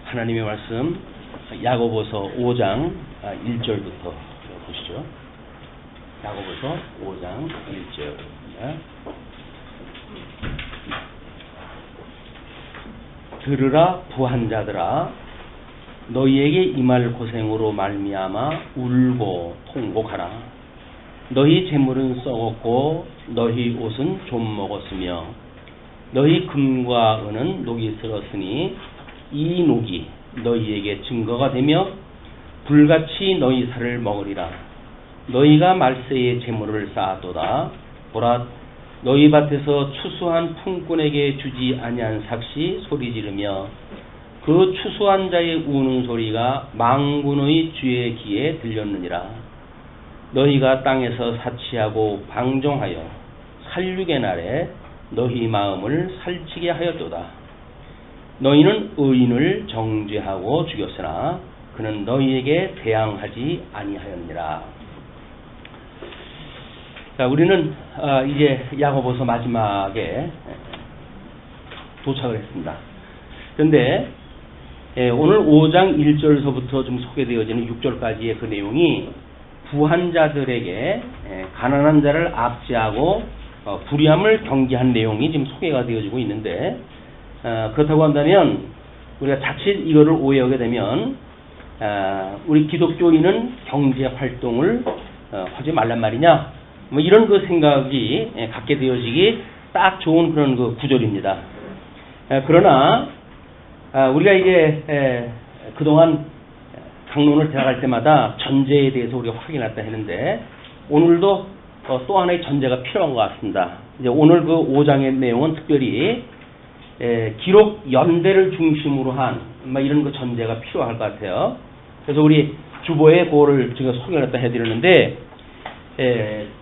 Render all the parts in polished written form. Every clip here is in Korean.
하나님의 말씀 야고보서 5장 1절부터 보시죠. 야고보서 5장 1절입니다. 들으라 부한 자들아, 너희에게 임할 고생으로 말미암아 울고 통곡하라. 너희 재물은 썩었고 너희 옷은 좀 먹었으며 너희 금과 은은 녹이 슬었으니 이 녹이 너희에게 증거가 되며 불같이 너희 살을 먹으리라. 너희가 말세에 재물을 쌓았도다. 보라, 너희 밭에서 추수한 품꾼에게 주지 아니한 삭시 소리 지르며 그 추수한 자의 우는 소리가 망군의 주의 귀에 들렸느니라. 너희가 땅에서 사치하고 방종하여 살육의 날에 너희 마음을 살찌게 하였도다. 너희는 의인을 정죄하고 죽였으나 그는 너희에게 대항하지 아니하였느니라. 자, 우리는 이제 야고보서 마지막에 도착을 했습니다. 그런데 오늘 5장 1절서부터 좀 소개되어지는 6절까지의 그 내용이 부한 자들에게 가난한 자를 압제하고 불의함을 경계한 내용이 지금 소개가 되어지고 있는데, 그렇다고 한다면 우리가 자칫 이거를 오해하게 되면 우리 기독교인은 경제 활동을 하지 말란 말이냐, 뭐 이런 그 생각이 갖게 되어지기 딱 좋은 그런 그 구절입니다. 그러나 우리가 이제 그동안 강론을 들어갈 때마다 전제에 대해서 우리가 확인했다 했는데, 오늘도 또 하나의 전제가 필요한 것 같습니다. 이제 오늘 그 5장의 내용은 특별히 기록 연대를 중심으로 한 이런 그 전제가 필요할 것 같아요. 그래서 우리 주보에 그거를 제가 소개를 했다 해드렸는데,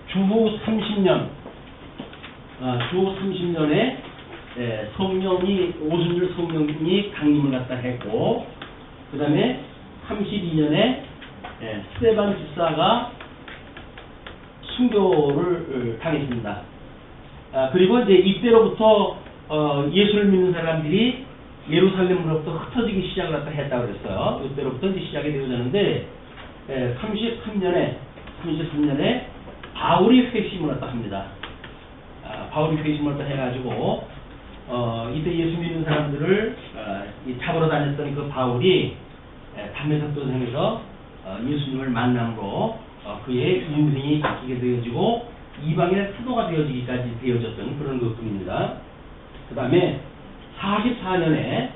주후 30년, 주후 30년에 성령이 오순절 성령이 강림을 갖다 했고, 그 다음에 32년에 스데반 집사가 순교를 당했습니다. 그리고 이제 이때로부터 예수를 믿는 사람들이 예루살렘으로부터 흩어지기 시작을 했다고 그랬어요. 이때로부터 이제 시작이 되어졌는데, 33년에 바울이 회심을 했다 합니다. 바울이 회심을 했다 해가지고 이때 예수 믿는 사람들을 잡으러 다녔던 그 바울이 담에색도 성에서 예수님을 만남으로 그의 인생이 바뀌게 되어지고 이방인의 사도가 되어지기까지 되어졌던 그런 것뿐입니다. 그 다음에 44년에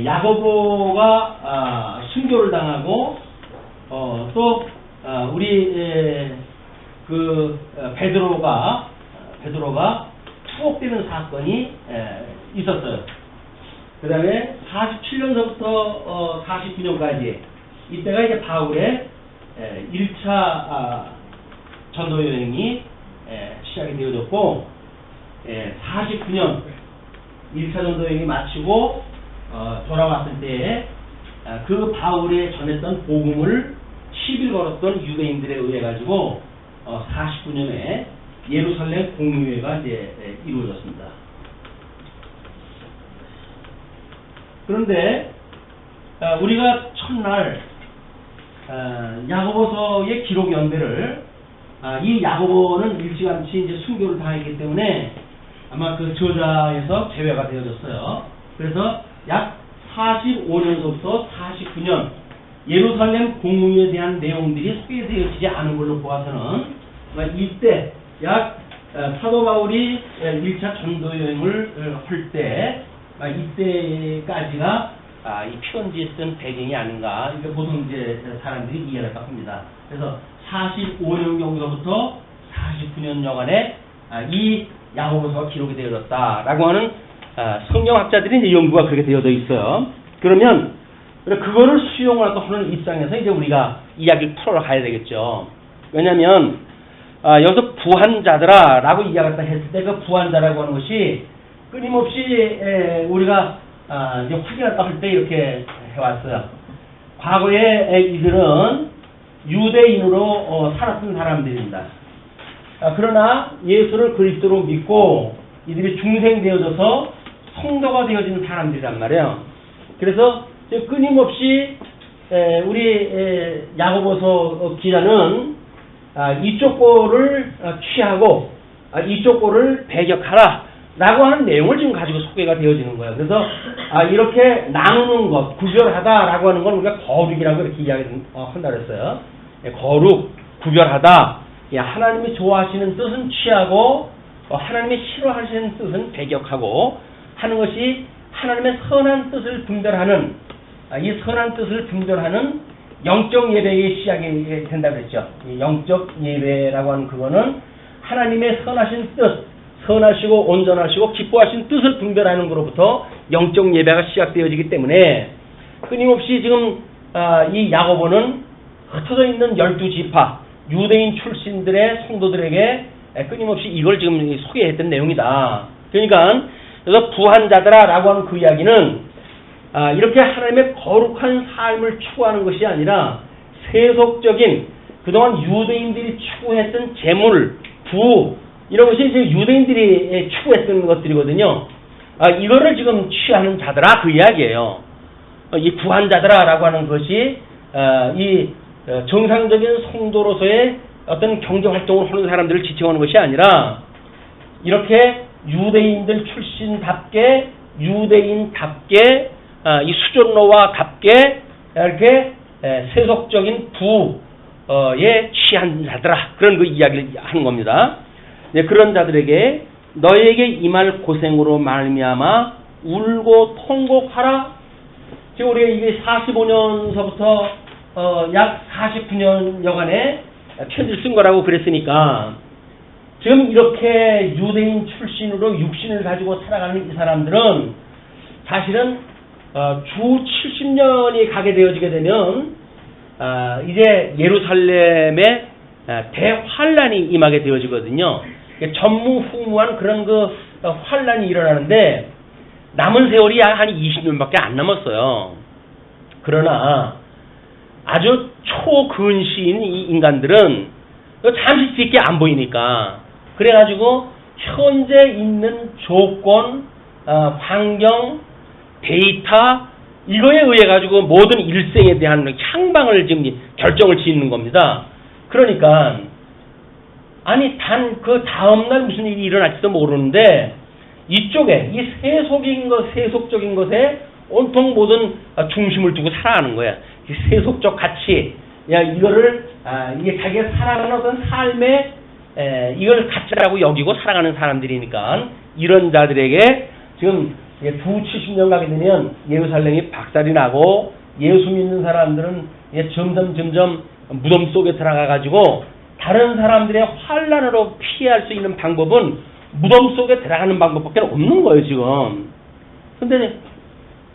야고보가 순교를 당하고 또 우리 그 베드로가 투옥되는 사건이 있었어요. 그 다음에 47년서부터 49년까지 이때가 이제 바울의 1차 전도 여행이 시작이 되어졌고, 49년 1차 전도 여행이 마치고 돌아왔을 때 그 바울의 전했던 복음을 시비를 걸었던 유대인들에 의해 가지고 49년에 예루살렘 공의회가 이제 이루어졌습니다. 그런데 우리가 첫날 야고보서의 기록 연대를 이 야고보는 일찌감치 이제 순교를 당했기 때문에 아마 그 저자에서 제외가 되어졌어요. 그래서 약 45년서부터 49년 예루살렘 공의회에 대한 내용들이 소개되어지지 않은 걸로 보아서는 이때 약 사도 바울이 1차 전도 여행을 할 때 이때까지가 이 편지에 쓴 배경이 아닌가, 이렇게 보통 이제 사람들이 이해를 합니다. 그래서 45년경부터 49년여간에 이 야고보서가 기록이 되어졌다라고 하는 성경학자들이 이제 연구가 그렇게 되어져 있어요. 그러면 그거를 수용을 하는 입장에서 이제 우리가 이야기를 풀어가야 되겠죠. 왜냐하면 여기서 부한 자들아 라고 이야기했다 했을 때 그 부한 자라고 하는 것이 끊임없이 우리가 이제 확인했다 할 때 이렇게 해왔어요. 과거에 이들은 유대인으로 살았던 사람들입니다. 그러나 예수를 그리스도로 믿고 이들이 중생되어져서 성도가 되어지는 사람들이란 말이에요. 그래서 끊임없이 우리 야고보서 기자는 이쪽 꼴을 취하고 이쪽 꼴을 배격하라 라고 하는 내용을 지금 가지고 소개가 되어지는 거예요. 그래서 이렇게 나누는 것, 구별하다라고 하는 건 우리가 거룩이라고 이렇게 이야기한다 그랬어요. 거룩, 구별하다. 하나님이 좋아하시는 뜻은 취하고 하나님이 싫어하시는 뜻은 배격하고 하는 것이 하나님의 선한 뜻을 분별하는 이 선한 뜻을 분별하는 영적 예배의 시작이 된다고 그랬죠. 이 영적 예배라고 하는 그거는 하나님의 선하신 뜻, 선하시고 온전하시고 기뻐하신 뜻을 분별하는 것으로부터 영적 예배가 시작되어지기 때문에 끊임없이 지금 이 야고보는 흩어져 있는 12지파 유대인 출신들의 성도들에게 끊임없이 이걸 지금 소개했던 내용이다. 그러니까 그래서 부한자들아라고 하는 그 이야기는 이렇게 하나님의 거룩한 삶을 추구하는 것이 아니라 세속적인 그동안 유대인들이 추구했던 재물, 부 이런 것이 이제 유대인들이 추구했던 것들이거든요. 이거를 지금 취하는 자들아 그 이야기예요. 이 부한자들아라고 하는 것이 이 정상적인 성도로서의 어떤 경제 활동을 하는 사람들을 지칭하는 것이 아니라 이렇게 유대인들 출신답게 유대인답게 이 수존노와 답게 이렇게 세속적인 부에 취한 자들아 그런 그 이야기를 하는 겁니다. 네, 그런 자들에게 너에게 임할 고생으로 말미암아 울고 통곡하라. 지금 우리가 이게 45년서부터 약 49년여간의 편지를 쓴 거라고 그랬으니까 지금 이렇게 유대인 출신으로 육신을 가지고 살아가는 이 사람들은 사실은 주 70년이 가게 되어지게 되면 이제 예루살렘에 대환란이 임하게 되어지거든요. 전무후무한 그런 그 환란이 일어나는데 남은 세월이 한 20년밖에 안 남았어요. 그러나 아주 초근시인 이 인간들은 잠시 뒤게 안 보이니까 그래가지고 현재 있는 조건, 환경, 데이터 이거에 의해 가지고 모든 일생에 대한 향방을 지금 결정을 짓는 겁니다. 그러니까 아니 단 그 다음날 무슨 일이 일어날지도 모르는데 이쪽에 이 세속적인 것에 온통 모든 중심을 두고 살아가는 거야. 이 세속적 가치, 이거를 이게 자기가 살아가는 어떤 삶의 이걸 가치라고 여기고 살아가는 사람들이니까 이런 자들에게 지금 주 70년 가게 되면 예루살렘이 박살이 나고 예수 믿는 사람들은 점점 무덤 속에 들어가 가지고 다른 사람들의 환란으로 피할 수 있는 방법은 무덤 속에 들어가는 방법밖에 없는 거예요 지금. 근데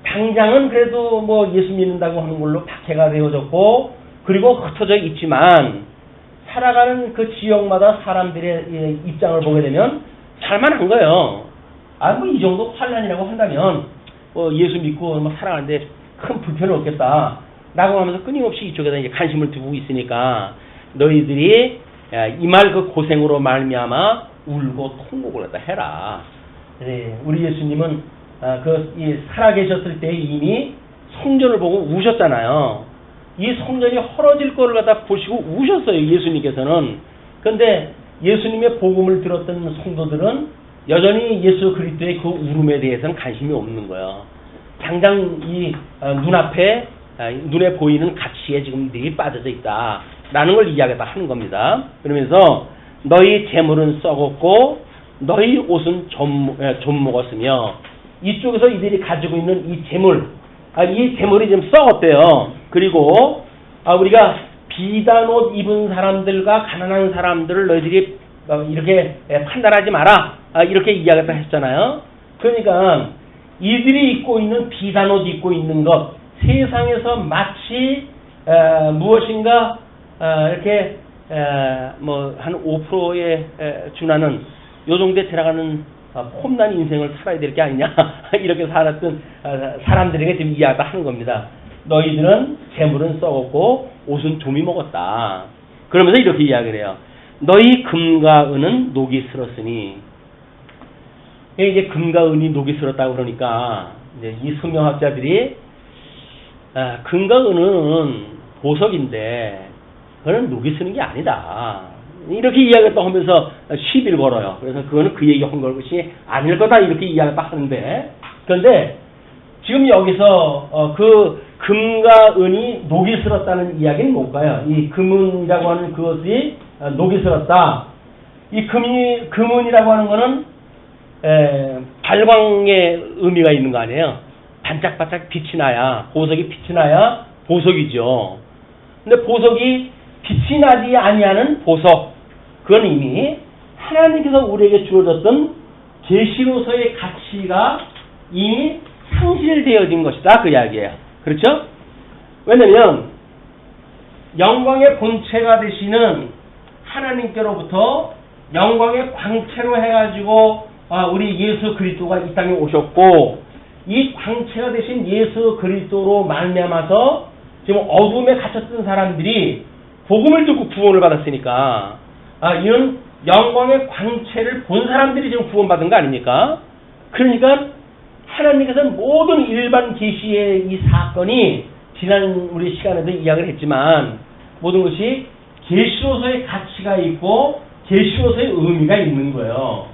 당장은 그래도 뭐 예수 믿는다고 하는 걸로 박해가 되어졌고 그리고 흩어져 있지만 살아가는 그 지역마다 사람들의 입장을 보게 되면 살만한 거예요. 뭐 이 정도 환란이라고 한다면 예수 믿고 살아가는데 큰 불편은 없겠다 라고 하면서 끊임없이 이쪽에다 이제 관심을 두고 있으니까 너희들이 임할 그 고생으로 말미암아 울고 통곡을 갖다 해라. 네, 우리 예수님은 살아계셨을 때 이미 성전을 보고 우셨잖아요. 이 성전이 헐어질 거를 갖다 보시고 우셨어요 예수님께서는. 그런데 예수님의 복음을 들었던 성도들은 여전히 예수 그리스도의 그 울음에 대해서는 관심이 없는 거예요. 당장 이 눈앞에 눈에 보이는 가치에 지금 늘 빠져져 있다라는 걸 이야기다 하는 겁니다. 그러면서 너희 재물은 썩었고 너희 옷은 좀 먹었으며 이쪽에서 이들이 가지고 있는 이 재물, 이 재물이 좀 썩었대요. 그리고 우리가 비단 옷 입은 사람들과 가난한 사람들을 너희들이 이렇게 판단하지 마라. 이렇게 이야기를 했잖아요. 그러니까 이들이 입고 있는 비단 옷 입고 있는 것 세상에서 마치 무엇인가 이렇게 뭐 한 5%에 준하는 요 정도에 들어가는 폼난 인생을 살아야 될 게 아니냐 이렇게 살았던 사람들에게 지금 이야기를 하는 겁니다. 너희들은 재물은 썩었고 옷은 좀이 먹었다. 그러면서 이렇게 이야기를 해요. 너희 금과 은은 녹이 슬었으니 이제 금과 은이 녹이 슬었다고 그러니까 이제 이 성경학자들이 금과 은은 보석인데 그거는 녹이 쓰는 게 아니다. 이렇게 이야기를 또 하면서 시비를 걸어요. 그래서 그거는 그 얘기 한 것이 아닐 거다 이렇게 이야기를 딱 하는데, 그런데 지금 여기서 그 금과 은이 녹이 슬었다는 이야기는 뭘까요? 이 금은이라고 하는 그것이 녹이 슬었다. 이 금은이라고 하는 거는 발광의 의미가 있는 거 아니에요? 반짝반짝 빛이 나야, 보석이 빛이 나야 보석이죠. 근데 보석이 빛이 나지 아니하는 보석, 그건 이미 하나님께서 우리에게 주어졌던 계시로서의 가치가 이미 상실되어진 것이다, 그 이야기예요. 그렇죠? 왜냐면 영광의 본체가 되시는 하나님께로부터 영광의 광채로 해가지고 우리 예수 그리스도가 이 땅에 오셨고, 이 광채가 되신 예수 그리스도로 말미암아서 지금 어둠에 갇혔던 사람들이 복음을 듣고 구원을 받았으니까, 이런 영광의 광채를 본 사람들이 지금 구원받은 거 아닙니까? 그러니까 하나님께서는 모든 일반 계시의 이 사건이 지난 우리 시간에도 이야기를 했지만 모든 것이 계시로서의 가치가 있고 계시로서의 의미가 있는 거예요.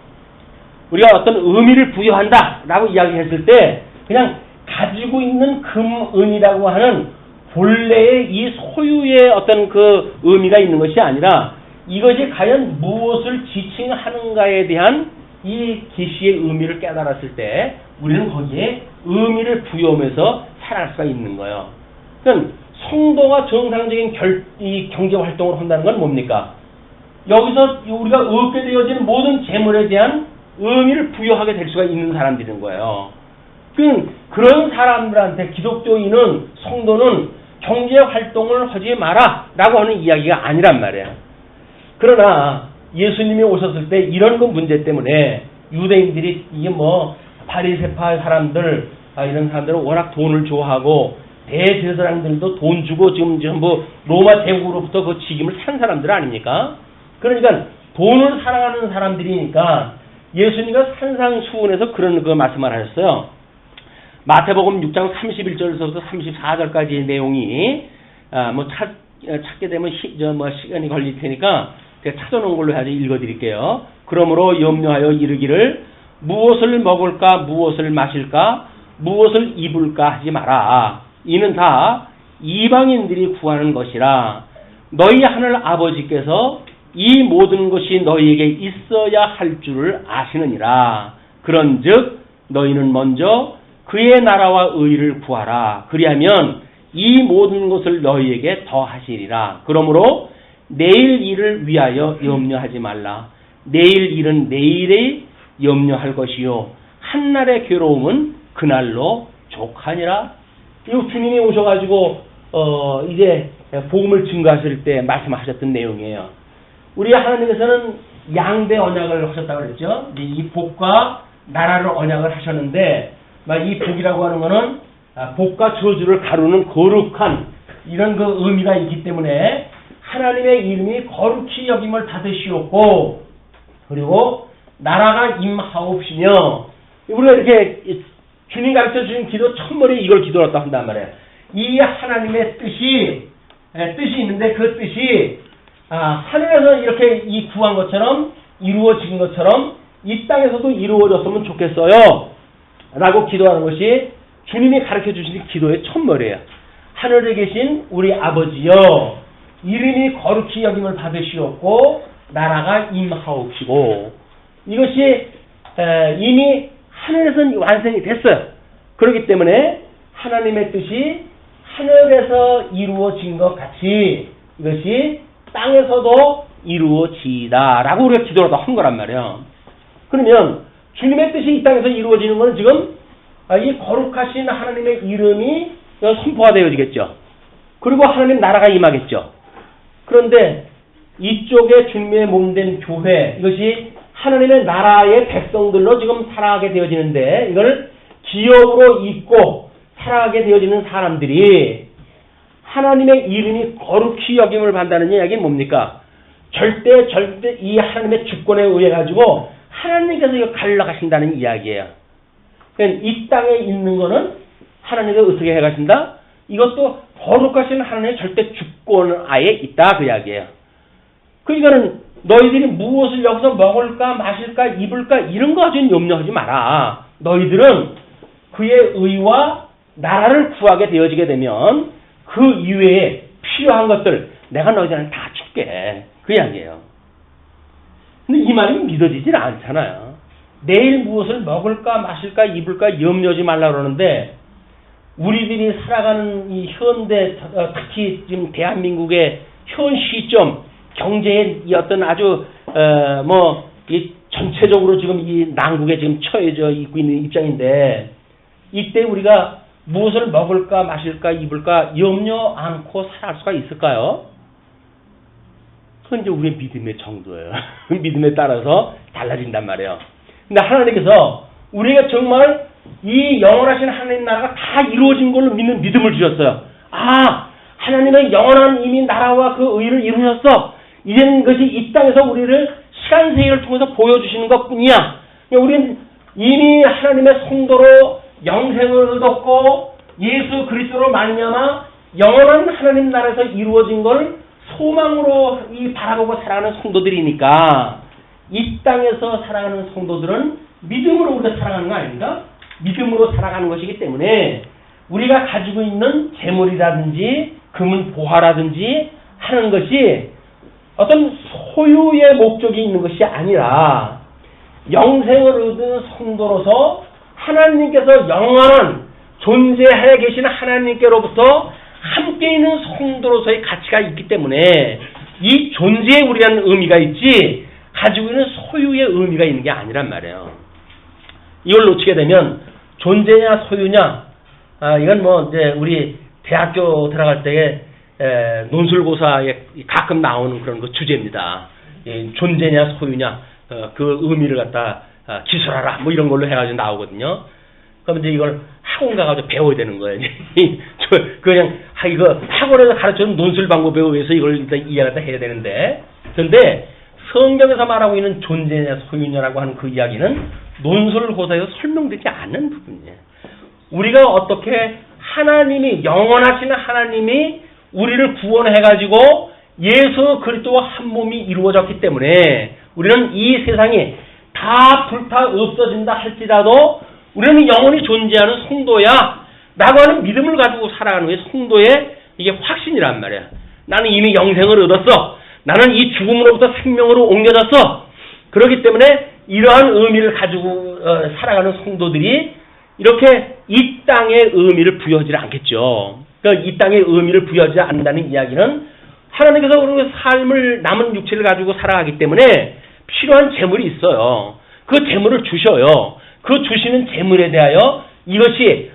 우리가 어떤 의미를 부여한다 라고 이야기했을 때 그냥 가지고 있는 금, 은이라고 하는 본래의 이 소유의 어떤 그 의미가 있는 것이 아니라 이것이 과연 무엇을 지칭하는가에 대한 이 계시의 의미를 깨달았을 때 우리는 거기에 의미를 부여하면서 살아갈 수가 있는 거예요. 그러니까 성도가 정상적인 이 경제 활동을 한다는 건 뭡니까? 여기서 우리가 얻게 되어지는 모든 재물에 대한 의미를 부여하게 될 수가 있는 사람들인 거예요. 그런 사람들한테 기독교인은, 성도는 경제 활동을 하지 마라 라고 하는 이야기가 아니란 말이에요. 그러나 예수님이 오셨을 때 이런 그 문제 때문에 유대인들이 이게 바리새파 사람들, 이런 사람들은 워낙 돈을 좋아하고 대제사장들도 돈 주고 지금 전부 로마 제국으로부터 그 직임을 산 사람들 아닙니까? 그러니까 돈을 사랑하는 사람들이니까 예수님과 산상수훈에서 그런 그 말씀을 하셨어요. 마태복음 6장 31절에서부터 34절까지의 내용이 찾게 되면 시간이 걸릴 테니까 제가 찾아놓은 걸로 해서 읽어드릴게요. 그러므로 염려하여 이르기를 무엇을 먹을까, 무엇을 마실까, 무엇을 입을까 하지 마라. 이는 다 이방인들이 구하는 것이라. 너희 하늘 아버지께서 이 모든 것이 너희에게 있어야 할 줄을 아시느니라. 그런즉 너희는 먼저 그의 나라와 의를 구하라. 그리하면 이 모든 것을 너희에게 더하시리라. 그러므로 내일 일을 위하여 염려하지 말라. 내일 일은 내일에 염려할 것이요 한날의 괴로움은 그날로 족하니라. 이 주님이 오셔가지고 이제 복음을 증거하실 때 말씀하셨던 내용이에요. 우리 하나님께서는 양대 언약을 하셨다고 그랬죠. 이 복과 나라를 언약을 하셨는데, 이 복이라고 하는 거는 복과 저주를 가루는 거룩한 이런 그 의미가 있기 때문에 하나님의 이름이 거룩히 여김을 받으시옵고, 그리고 나라가 임하옵시며, 우리가 이렇게 주님 가르쳐 주신 기도 첫머리 이걸 기도했다 한단 말이에요. 이 하나님의 뜻이 있는데 그 뜻이 하늘에서 이렇게 이 구한 것처럼 이루어진 것처럼 이 땅에서도 이루어졌으면 좋겠어요 라고 기도하는 것이 주님이 가르쳐 주신 기도의 첫머리예요. 하늘에 계신 우리 아버지여, 이름이 거룩히 여김을 받으시옵고 나라가 임하옵시고, 이것이 이미 하늘에서 완성이 됐어요. 그렇기 때문에 하나님의 뜻이 하늘에서 이루어진 것 같이 이것이 땅에서도 이루어지다 라고 우리가 기도를 한 거란 말이에요. 그러면 주님의 뜻이 이 땅에서 이루어지는 것은 지금 이 거룩하신 하나님의 이름이 선포가 되어지겠죠. 그리고 하나님 나라가 임하겠죠. 그런데 이쪽에 주님의 몸된 교회, 이것이 하나님의 나라의 백성들로 지금 살아가게 되어지는데, 이걸 기업으로 입고 살아가게 되어지는 사람들이 하나님의 이름이 거룩히 여김을 받는다는 이야기는 뭡니까? 절대 이 하나님의 주권에 의해 가지고 하나님께서 이거 갈라가신다는 이야기예요. 그러니까 이 땅에 있는 거는 하나님께서 어떻게 해가신다? 이것도 거룩하신 하나님의 절대 주권 아에 있다 그 이야기예요. 그러니까는 너희들이 무엇을 여기서 먹을까 마실까 입을까 이런 거 가지고 염려하지 마라. 너희들은 그의 의와 나라를 구하게 되어지게 되면 그 이외에 필요한 것들 내가 너희들한테 다 줄게. 그 이야기예요. 근데 이 말이 믿어지질 않잖아요. 내일 무엇을 먹을까 마실까 입을까 염려하지 말라 그러는데 우리들이 살아가는 이 현대 특히 지금 대한민국의 현 시점 경제의 이 어떤 아주 이 전체적으로 지금 이 난국에 지금 처해져 있고 있는 입장인데 이때 우리가 무엇을 먹을까 마실까 입을까 염려 않고 살아갈 수가 있을까요? 그건 이제 우리의 믿음의 정도예요. 믿음에 따라서 달라진단 말이에요. 근데 하나님께서 우리가 정말 이 영원하신 하나님 나라가 다 이루어진 걸로 믿는 믿음을 주셨어요. 아, 하나님의 영원한 이미 나라와 그 의를 이루셨어. 이제는 그것이 이 땅에서 우리를 시간 세계를 통해서 보여주시는 것뿐이야. 우리는 이미 하나님의 성도로 영생을 얻었고 예수 그리스도로 말미암아 영원한 하나님 나라에서 이루어진 걸 소망으로 바라보고 살아가는 성도들이니까 이 땅에서 살아가는 성도들은 믿음으로 우리가 살아가는 거 아닙니까? 믿음으로 살아가는 것이기 때문에 우리가 가지고 있는 재물이라든지 금은 보화라든지 하는 것이 어떤 소유의 목적이 있는 것이 아니라 영생을 얻은 성도로서 하나님께서 영원한 존재하여 계신 하나님께로부터 함께 있는 성도로서의 가치가 있기 때문에 이 존재에 우리라는 의미가 있지 가지고 있는 소유의 의미가 있는 게 아니란 말이에요. 이걸 놓치게 되면 존재냐 소유냐 이건 뭐 이제 우리 대학교 들어갈 때에 논술고사에 가끔 나오는 그런 거 주제입니다. 존재냐 소유냐 그 의미를 갖다 기술하라 뭐 이런 걸로 해가지고 나오거든요. 그럼 이제 이걸 학원 가가지고 배워야 되는 거예요. 그냥 이거 학원에서 가르쳐주는 논술 방법에 의해서 이걸 일단 이해를 해야 되는데, 그런데 성경에서 말하고 있는 존재냐 소유냐라고 하는 그 이야기는 논술고사에서 설명되지 않는 부분이에요. 우리가 어떻게 하나님이 영원하신 하나님이 우리를 구원해가지고 예수 그리스도와 한 몸이 이루어졌기 때문에 우리는 이 세상이 다 불타 없어진다 할지라도 우리는 영원히 존재하는 성도야 라고 하는 믿음을 가지고 살아가는 게 성도의 이게 확신이란 말이야. 나는 이미 영생을 얻었어. 나는 이 죽음으로부터 생명으로 옮겨졌어. 그렇기 때문에 이러한 의미를 가지고 살아가는 성도들이 이렇게 이 땅의 의미를 부여하지 않겠죠. 그러니까 이 땅의 의미를 부여하지 않는다는 이야기는 하나님께서 우리의 삶을 남은 육체를 가지고 살아가기 때문에 필요한 재물이 있어요. 그 재물을 주셔요. 그 주시는 재물에 대하여 이것이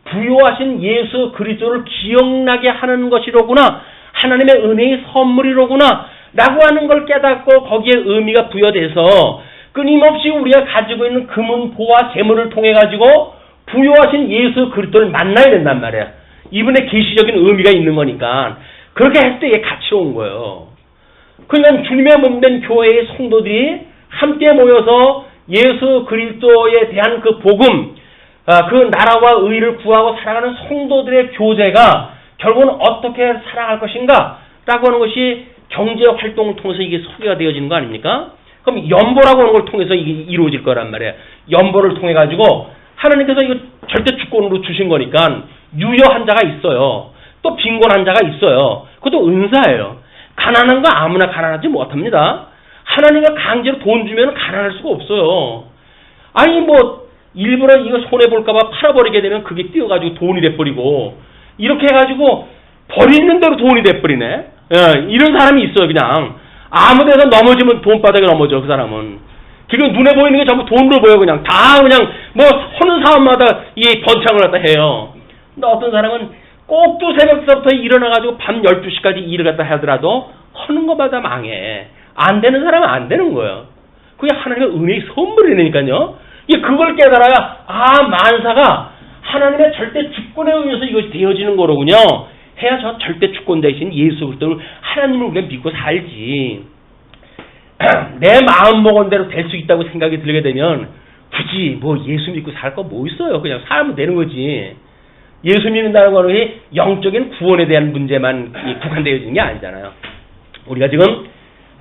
부요하신 예수 그리스도를 기억나게 하는 것이로구나. 하나님의 은혜의 선물이로구나. 라고 하는 걸 깨닫고 거기에 의미가 부여돼서 끊임없이 우리가 가지고 있는 금은 보화 재물을 통해 가지고 부요하신 예수 그리스도를 만나야 된단 말이야. 이분의 계시적인 의미가 있는 거니까 그렇게 했을 때 이게 같이 온 거예요. 그러니까 주님의 몸된 교회의 성도들이 함께 모여서 예수 그리스도에 대한 그 복음, 그 나라와 의를 구하고 살아가는 성도들의 교제가 결국은 어떻게 살아갈 것인가 라고 하는 것이 경제 활동을 통해서 이게 소개가 되어지는 거 아닙니까? 그럼 연보라고 하는 걸 통해서 이게 이루어질 거란 말이에요. 연보를 통해 가지고 하나님께서 이거 절대 주권으로 주신 거니까 유효한 자가 있어요. 또 빈곤한 자가 있어요. 그것도 은사예요. 가난한 거 아무나 가난하지 못합니다. 하나님과 강제로 돈 주면 가난할 수가 없어요. 아니 뭐 일부러 이거 손해볼까봐 팔아버리게 되면 그게 뛰어가지고 돈이 돼버리고 이렇게 해가지고 버리는 대로 돈이 돼버리네. 이런 사람이 있어요. 그냥 아무 데서 넘어지면 돈바닥에 넘어져. 그 사람은 지금 눈에 보이는 게 전부 돈으로 보여. 그냥 다 그냥 뭐 하는 사람마다 이 번창을 갖다 해요. 근데 어떤 사람은 꼭두 새벽서부터 일어나가지고 밤 12시까지 일을 갖다 하더라도 하는 것마다 망해. 안 되는 사람은 안 되는 거예요. 그게 하나님의 은혜의 선물이니까요. 그걸 깨달아야 만사가 하나님의 절대 주권에 의해서 이것이 되어지는 거로군요. 해야 저 절대 주권자이신 예수 그리스도를 하나님을 우리가 믿고 살지. 내 마음 먹은 대로 될 수 있다고 생각이 들게 되면 굳이 뭐 예수 믿고 살 거 뭐 있어요. 그냥 살면 되는 거지. 예수 믿는다는 거는 영적인 구원에 대한 문제만 국한되어 있는 게 아니잖아요. 우리가 지금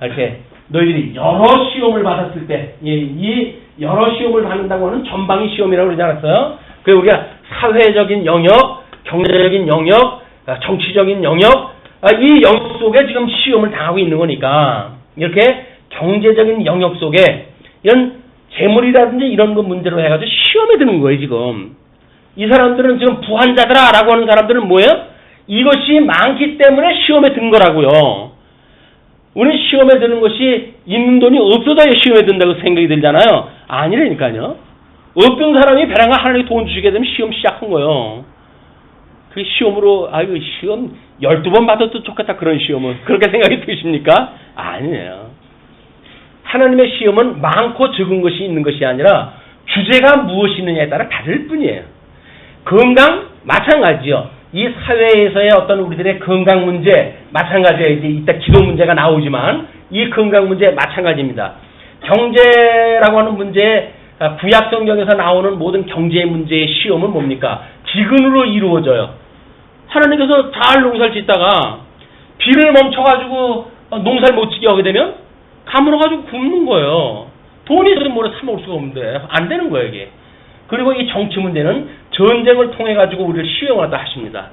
이렇게 너희들이 여러 시험을 받았을 때, 이 여러 시험을 받는다고 하는 전방위 시험이라고 그러지 않았어요? 그래서 우리가 사회적인 영역, 경제적인 영역, 정치적인 영역, 이 영역 속에 지금 시험을 당하고 있는 거니까, 이렇게 경제적인 영역 속에 이런 재물이라든지 이런 거 문제로 해가지고 시험에 드는 거예요, 지금. 이 사람들은 지금 부한자들아라고 하는 사람들은 뭐예요? 이것이 많기 때문에 시험에 든 거라고요. 우리 시험에 드는 것이 있는 돈이 없어져야 시험에 든다고 생각이 들잖아요. 아니라니까요. 없던 사람이 배랑가 하나님이 돈 주시게 되면 시험 시작한 거예요. 그 시험으로 아이고 시험 12번 받아도 좋겠다 그런 시험은 그렇게 생각이 드십니까? 아니에요. 하나님의 시험은 많고 적은 것이 있는 것이 아니라 주제가 무엇이 있느냐에 따라 다를 뿐이에요. 건강 마찬가지요. 이 사회에서의 어떤 우리들의 건강 문제 마찬가지예요. 이제 이따 기도 문제가 나오지만 이 건강 문제 마찬가지입니다. 경제라고 하는 문제, 구약 성경에서 나오는 모든 경제 문제의 시험은 뭡니까? 기근으로 이루어져요. 하나님께서 잘 농사를 짓다가 비를 멈춰가지고 농사를 못 지게 하게 되면 가물어가지고 굶는 거예요. 돈이 있어도 뭐를 사 먹을 수가 없는데 안 되는 거예요 이게. 그리고 이 정치 문제는 전쟁을 통해 가지고 우리를 시험하다 하십니다.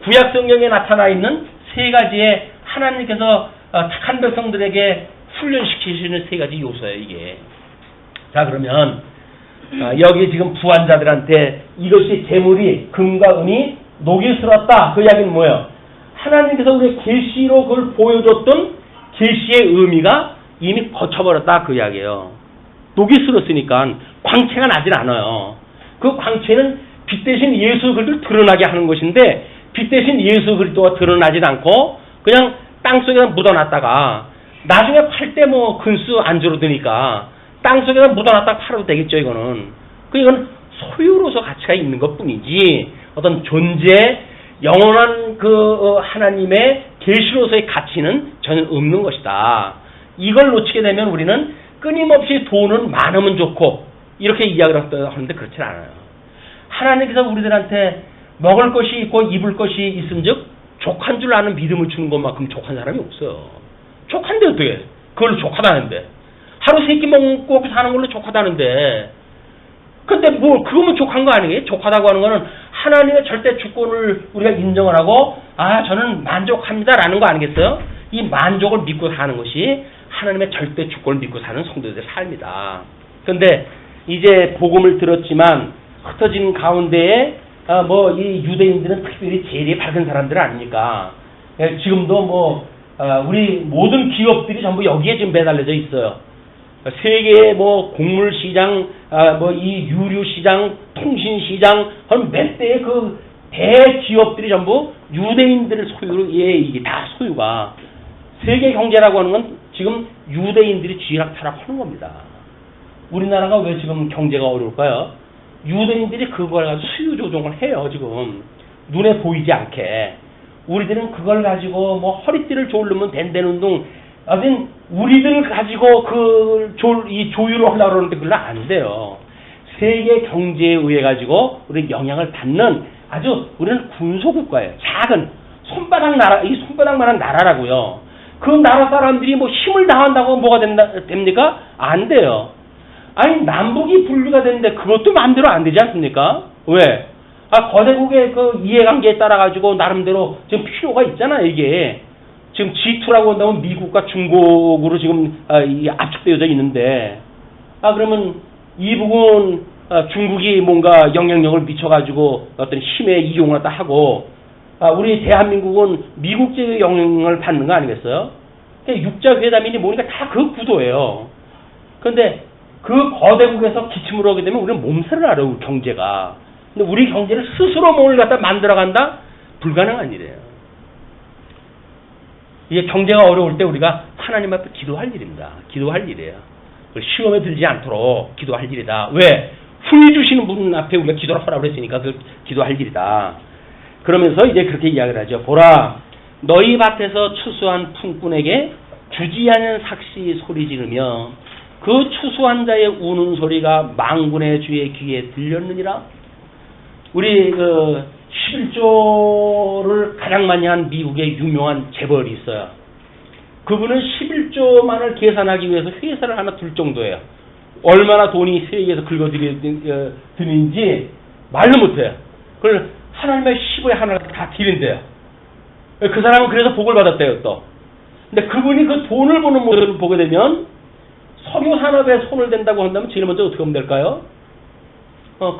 구약 성경에 나타나 있는 세 가지의 하나님께서 착한 백성들에게 훈련시키시는 세 가지 요소예요 이게. 자 그러면 여기 지금 부한자들한테 이것이 재물이 금과 은이 녹이 슬었다. 그 이야기는 뭐예요? 하나님께서 우리 계시로 그걸 보여줬던 계시의 의미가 이미 거쳐버렸다 그 이야기예요. 녹이 슬었으니까 광채가 나질 않아요. 그 광채는 빛 대신 예수 그리스도를 드러나게 하는 것인데 빛 대신 예수 그리스도가 드러나질 않고 그냥 땅속에 묻어놨다가 나중에 팔 때 뭐 근수 안 줄어드니까 땅속에 묻어놨다가 팔아도 되겠죠 이거는. 이건 소유로서 가치가 있는 것뿐이지 어떤 존재 영원한 그 하나님의 계시로서의 가치는 전혀 없는 것이다. 이걸 놓치게 되면 우리는 끊임없이 돈은 많으면 좋고 이렇게 이야기를 하는데 그렇지 않아요. 하나님께서 우리들한테 먹을 것이 있고 입을 것이 있은즉 족한 줄 아는 믿음을 주는 것만큼 족한 사람이 없어요. 족한데 어떻게 그걸로 족하다는데 하루 세 끼 먹고 사는 걸로 족하다는데 근데 뭐 그거면 족한 거 아니에요? 족하다고 하는 거는 하나님의 절대 주권을 우리가 인정을 하고 저는 만족합니다라는 거 아니겠어요? 이 만족을 믿고 사는 것이 하나님의 절대 주권을 믿고 사는 성도들의 삶이다. 그런데 이제 복음을 들었지만 흩어진 가운데에 이 유대인들은 특별히 제일이 밝은 사람들 아닙니까? 지금도 우리 모든 기업들이 전부 여기에 지금 매달려져 있어요. 세계의 곡물 시장, 이 유류 시장, 통신 시장, 한 몇 대의 그 대기업들이 전부 유대인들의 소유로 이게 다 소유가 세계 경제라고 하는 건 지금 유대인들이 쥐락펴락하는 겁니다. 우리나라가 왜 지금 경제가 어려울까요? 유대인들이 그걸 가지고 수요 조정을 해요 지금 눈에 보이지 않게. 우리들은 그걸 가지고 허리띠를 조르면 된다는 운동. 아무튼 우리들 가지고 이 조율을 하려고 그러는데 그건 안 돼요. 세계 경제에 의해 가지고 우리 영향을 받는 아주 우리는 군소국가예요. 작은 손바닥만한 나라라고요. 그 나라 사람들이 힘을 다한다고 뭐가 됩니까? 안 돼요. 아니 남북이 분리가 되는데 그것도 마음대로 안 되지 않습니까? 왜? 거대국의 그 이해관계에 따라 가지고 나름대로 지금 필요가 있잖아요 이게. 지금 G2라고 한다면 미국과 중국으로 지금 압축되어져 있는데 그러면 이 부분 중국이 뭔가 영향력을 미쳐가지고 어떤 힘에 이용을 다 하고 우리 대한민국은 미국제의 영향을 받는 거 아니겠어요? 육자회담이니 뭐니까 다 그 구도예요. 그런데 그 거대국에서 기침을 하게 되면 우리는 몸살을 알아요 경제가. 근데 우리 경제를 스스로 몸을 갖다 만들어간다? 불가능한 일이에요. 이게 경제가 어려울 때 우리가 하나님 앞에 기도할 일입니다. 기도할 일이에요. 시험에 들지 않도록 기도할 일이다. 왜? 훈이 주시는 분 앞에 우리가 기도를 하라고 했으니까 그 기도할 일이다. 그러면서 이제 그렇게 이야기를 하죠. 보라, 너희 밭에서 추수한 품꾼에게 주지 않은 삭시 소리 지르며 그 추수한 자의 우는 소리가 망군의 주의 귀에 들렸느니라. 우리 11조를 가장 많이 한 미국의 유명한 재벌이 있어요. 그분은 11조만을 계산하기 위해서 회사를 하나 둘 정도예요. 얼마나 돈이 세계에서 긁어들이는지 말도 못해요. 그걸 하나님의 10의 하나를 다 드린대요. 그 사람은 그래서 복을 받았대요, 또. 근데 그분이 그 돈을 버는 모습을 보게 되면 석유 산업에 손을 댄다고 한다면 제일 먼저 어떻게 하면 될까요?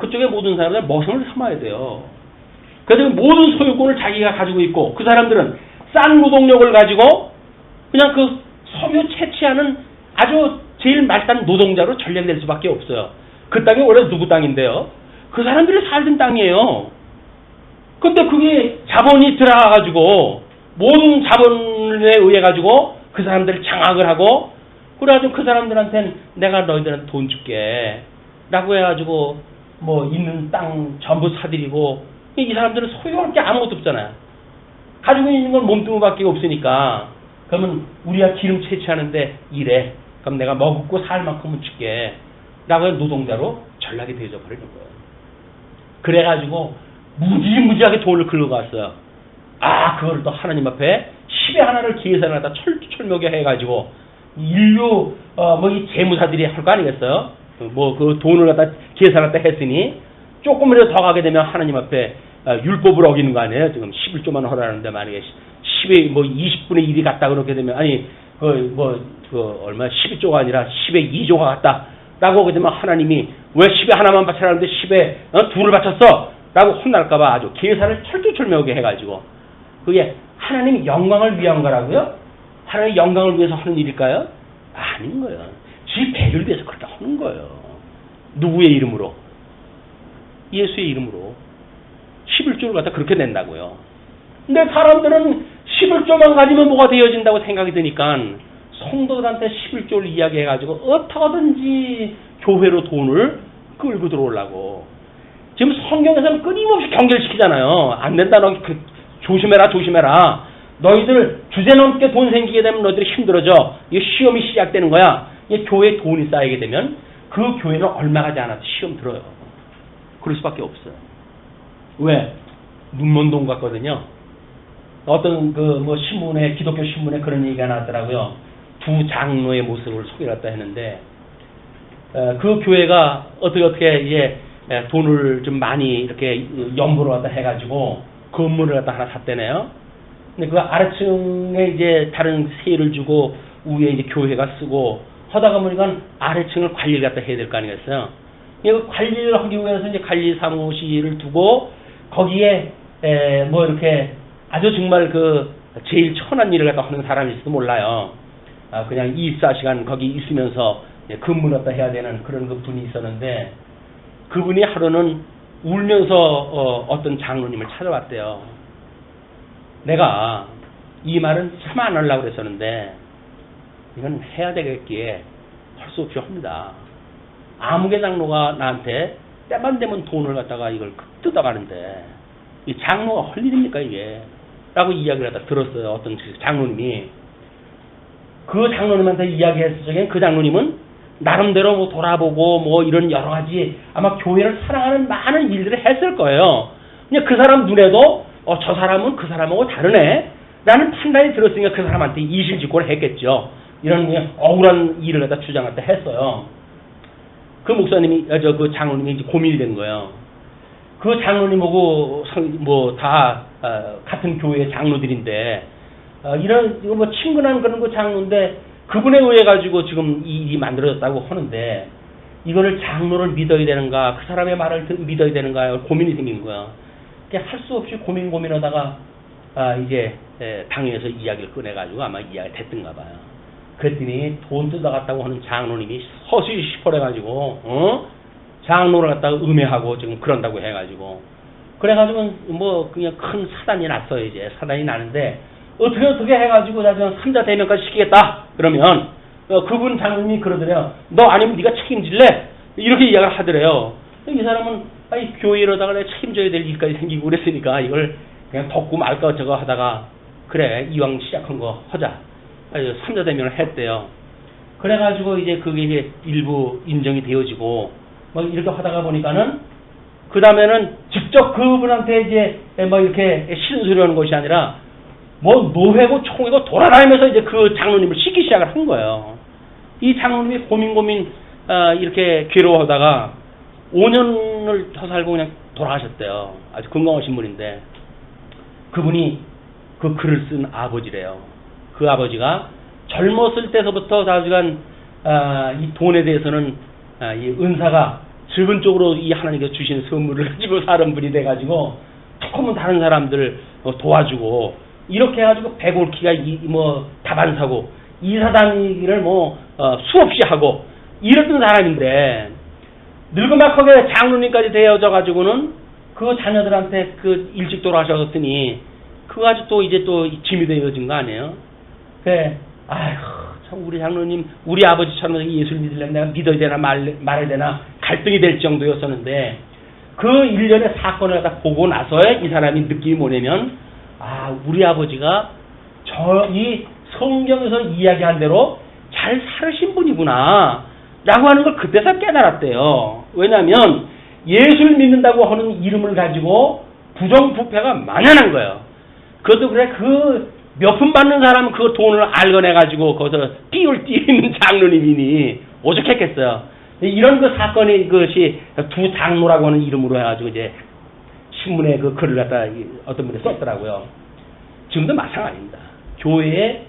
그쪽의 모든 사람들 머슴을 삼아야 돼요. 그래서 모든 소유권을 자기가 가지고 있고 그 사람들은 싼 노동력을 가지고 그냥 그 석유 채취하는 아주 제일 말단 노동자로 전략될 수밖에 없어요. 그 땅이 원래 누구 땅인데요? 그 사람들이 살던 땅이에요. 근데 그게 자본이 들어가가지고 모든 자본에 의해 가지고 그 사람들을 장악을 하고 그래가지고 그 사람들한테는 내가 너희들한테 돈 줄게 라고 해가지고 뭐 있는 땅 전부 사들이고 이 사람들은 소유할 게 아무것도 없잖아요. 가지고 있는 건 몸뚱이밖에 없으니까 그러면 우리가 기름 채취하는데 일해. 그럼 내가 먹고 살 만큼은 줄게 라고 해서 노동자로 전락이 되어져 버리는 거예요. 그래가지고 무지무지하게 돈을 긁어갔어요. 그걸 또 하나님 앞에 10의 하나를 계산을 하다 철두철미하게 해가지고 인류 이 재무사들이 할 거 아니겠어요? 뭐 그 돈을 갖다 계산했다 했으니 조금이라도 더 가게 되면 하나님 앞에 율법을 어기는 거 아니에요? 지금 11조만 허라는데 만약에 10의 20분의 1이 갔다 그렇게 되면 얼마 12조가 아니라 10의 2조가 갔다라고 하게 되면 하나님이 왜 10의 하나만 바쳐라는데 10의 둘을 바쳤어? 라고 혼날까봐 아주 계산을 철두철미하게 해가지고 그게 하나님 영광을 위한 거라고요? 하나님 영광을 위해서 하는 일일까요? 아닌 거예요. 지 배를 위해서 그렇게 하는 거예요. 누구의 이름으로? 예수의 이름으로 11조를 갖다 그렇게 낸다고요. 근데 사람들은 11조만 가지면 뭐가 되어진다고 생각이 드니까 성도들한테 11조를 이야기해가지고 어떻게든지 교회로 돈을 끌고 들어오려고. 지금 성경에서는 끊임없이 경계를 시키잖아요. 안 된다, 너 조심해라, 조심해라. 너희들 주제넘게 돈 생기게 되면 너희들이 힘들어져. 이 시험이 시작되는 거야. 이 교회에 돈이 쌓이게 되면 그 교회는 얼마 가지 않아도 시험 들어요. 그럴 수밖에 없어요. 왜? 눈먼 돈 같거든요. 어떤 신문에, 기독교 신문에 그런 얘기가 나왔더라고요. 두 장로의 모습을 소개했다 했는데, 그 교회가 어떻게 이제 돈을 좀 많이 이렇게 연보를 갖다 해가지고 건물을 갖다 하나 샀대네요. 근데 그 아래층에 이제 다른 세를 주고 위에 이제 교회가 쓰고 하다가 보니까 아래층을 관리를 갖다 해야 될 거 아니겠어요? 그 관리를 하기 위해서 이제 관리 사무실을 두고 거기에 이렇게 아주 정말 제일 천한 일을 갖다 하는 사람일지도 몰라요. 그냥 24시간 거기 있으면서 근무를 갖다 해야 되는 그런 그 분이 있었는데 그분이 하루는 울면서 어떤 장로님을 찾아왔대요. 내가 이 말은 참 안 하려고 그랬었는데 이건 해야 되겠기에 할 수 없이 합니다. 아무개 장로가 나한테 때만 되면 돈을 갖다가 이걸 뜯어가는데 이 장로가 할 일입니까 이게? 라고 이야기를 하다 들었어요. 어떤 장로님이. 그 장로님한테 이야기했을 적에 그 장로님은 나름대로 돌아보고 이런 여러 가지 아마 교회를 사랑하는 많은 일들을 했을 거예요. 그냥 그 사람 눈에도 저 사람은 그 사람하고 다르네 라는 판단이 들었으니까 그 사람한테 이실직고를 했겠죠. 이런 그냥 억울한 일을 갖다 주장할 때 했어요. 그 목사님이 그 장로님이 이제 고민이 된 거예요. 그 장로님하고 다 같은 교회 장로들인데 이거 친근한 그런 그 장로인데 그분에 의해 가지고 지금 이 일이 만들어졌다고 하는데 이거를 장로를 믿어야 되는가 그 사람의 말을 믿어야 되는가 고민이 생긴 거야. 할 수 없이 고민하다가 이제 당에서 이야기를 꺼내가지고 아마 이야기가 됐던가 봐요. 그랬더니 돈 뜯어갔다고 하는 장로님이 서서히 시퍼래가지고 장로를 갖다가 음해하고 지금 그런다고 해가지고 그래가지고 그냥 큰 사단이 났어요. 이제 사단이 나는데 어떻게 해가지고 나중에 3자 대면까지 시키겠다 그러면 그분 장로님이 그러더래요. 너 아니면 네가 책임질래? 이렇게 이야기를 하더래요. 이 사람은 교회로다가 내가 책임져야 될 일까지 생기고 그랬으니까 이걸 그냥 덮고 말까 저거 하다가 그래 이왕 시작한 거 하자. 3자 대면을 했대요. 그래가지고 이제 그게 이제 일부 인정이 되어지고 이렇게 하다가 보니까는 그 다음에는 직접 그분한테 이제 뭐 이렇게 신수려는 것이 아니라 뭐 노회고 총회고 돌아다니면서 이제 그 장로님을 시기 시작을 한 거예요. 이 장로님이 고민 이렇게 괴로워하다가 5년을 더 살고 그냥 돌아가셨대요. 아주 건강하신 분인데 그분이 그 글을 쓴 아버지래요. 그 아버지가 젊었을 때서부터 다시간 이 돈에 대해서는 이 은사가 즐근적으로 이 하나님께서 주신 선물을 가지고 사는 분이 돼가지고 조금은 다른 사람들 도와주고 이렇게 해가지고 백올키가 뭐 다반사고 이사다니기를 뭐 수없이 하고 이랬던 사람인데 늙은막하게 장로님까지 되어져 가지고는 그 자녀들한테 그 일찍 돌아가셨더니 그거 아주 또 이제 또 짐이 되어진 거 아니에요? 그래, 아이고 참 우리 장로님 우리 아버지처럼 예수를 믿으려면 내가 믿어야 되나 말아야 되나 갈등이 될 정도였었는데 그 일련의 사건을 다 보고 나서의 이 사람이 느낌이 뭐냐면 우리 아버지가 이 성경에서 이야기한 대로 잘 살으신 분이구나 라고 하는 걸 그때서 깨달았대요. 왜냐하면 예수를 믿는다고 하는 이름을 가지고 부정부패가 만연한 거예요. 그것도 그래 그 몇 푼 받는 사람은 그 돈을 알거내가지고 거기서 띠울 띠는 장로님이니 오죽했겠어요. 이런 그 사건이 그것이 두 장로라고 하는 이름으로 해가지고 이제 신문에 그 글을 갖다 어떤 분이 썼더라고요. 지금도 마찬가지입니다. 교회에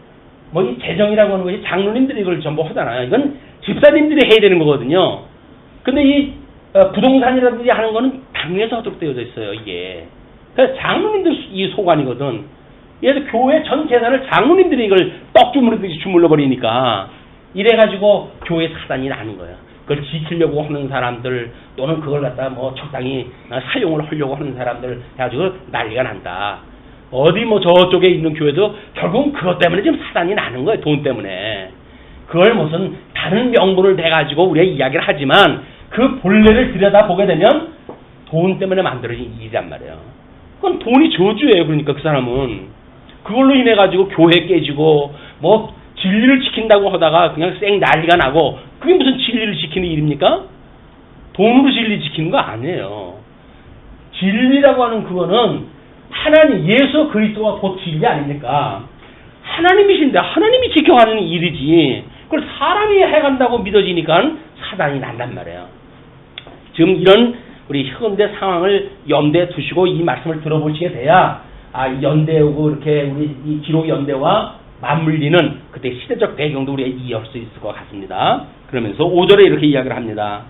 뭐 이 재정이라고 하는 것이 장로님들이 이걸 전부 하잖아요. 이건 집사님들이 해야 되는 거거든요. 근데 이 부동산이라든지 하는 거는 당에서 하도록 되어져 있어요, 이게. 그래서 장로님들 이 소관이거든. 얘도 교회 전 재산을 장로님들이 이걸 떡주물듯이 주물러 버리니까 이래가지고 교회 사단이 나는 거예요. 그걸 지키려고 하는 사람들 또는 그걸 갖다 뭐 적당히 사용을 하려고 하는 사람들 해가지고 난리가 난다. 어디 뭐 저쪽에 있는 교회도 결국은 그것 때문에 지금 사단이 나는 거예요. 돈 때문에. 그걸 무슨 다른 명분을 대가지고 우리가 이야기를 하지만 그 본래를 들여다보게 되면 돈 때문에 만들어진 일이란 말이에요. 그건 돈이 저주예요. 그러니까 그 사람은. 그걸로 인해 가지고 교회 깨지고 뭐 진리를 지킨다고 하다가 그냥 쌩 난리가 나고 그게 무슨 진리를 지키는 일입니까? 돈으로 진리 지키는 거 아니에요. 진리라고 하는 그거는 하나님 예수 그리스도가 곧 진리 아닙니까? 하나님이신데 하나님이 지켜가는 일이지 그걸 사람이 해간다고 믿어지니까 사단이 난단 말이에요. 지금 이런 우리 현대 상황을 염두에 두시고 이 말씀을 들어보시게 돼야 연대하고 이렇게 우리 이 기록 연대와 맞물리는 그때 시대적 배경도 우리가 이해할 수 있을 것 같습니다. 그러면서 5절에 이렇게 이야기를 합니다.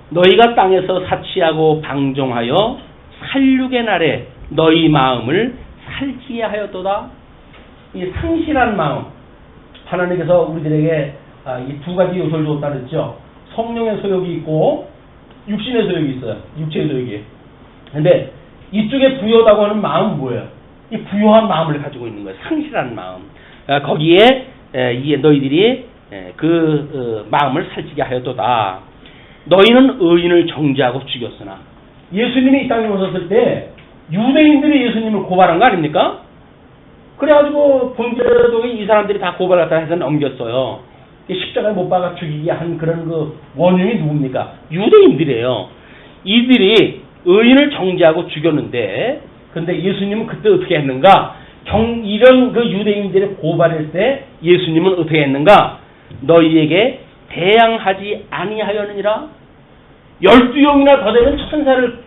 너희가 땅에서 사치하고 방종하여 살육의 날에 너희 마음을 살찌게 하였도다. 이 상실한 마음 하나님께서 우리들에게 이 두 가지 요소를 줬다 그랬죠. 성령의 소욕이 있고 육신의 소욕이 있어요. 육체의 소욕이. 근데 이쪽에 부여하다고 하는 마음은 뭐예요? 이 부여한 마음을 가지고 있는 거예요. 상실한 마음. 거기에 너희들이 그 마음을 살찌게 하였도다. 너희는 의인을 정죄하고 죽였으나 예수님이 이 땅에 오셨을 때 유대인들이 예수님을 고발한 거 아닙니까? 그래가지고 본질적인 이 사람들이 다 고발 갖다 해서 넘겼어요. 십자가에 못 박아 죽이게 한 그런 그 원흉이 누굽니까? 유대인들이에요. 이들이 의인을 정죄하고 죽였는데, 근데 예수님은 그때 어떻게 했는가? 이런 그 유대인들의 고발할 때 예수님은 어떻게 했는가? 너희에게 대항하지 아니하였느니라? 12명이나 더 되는 천사를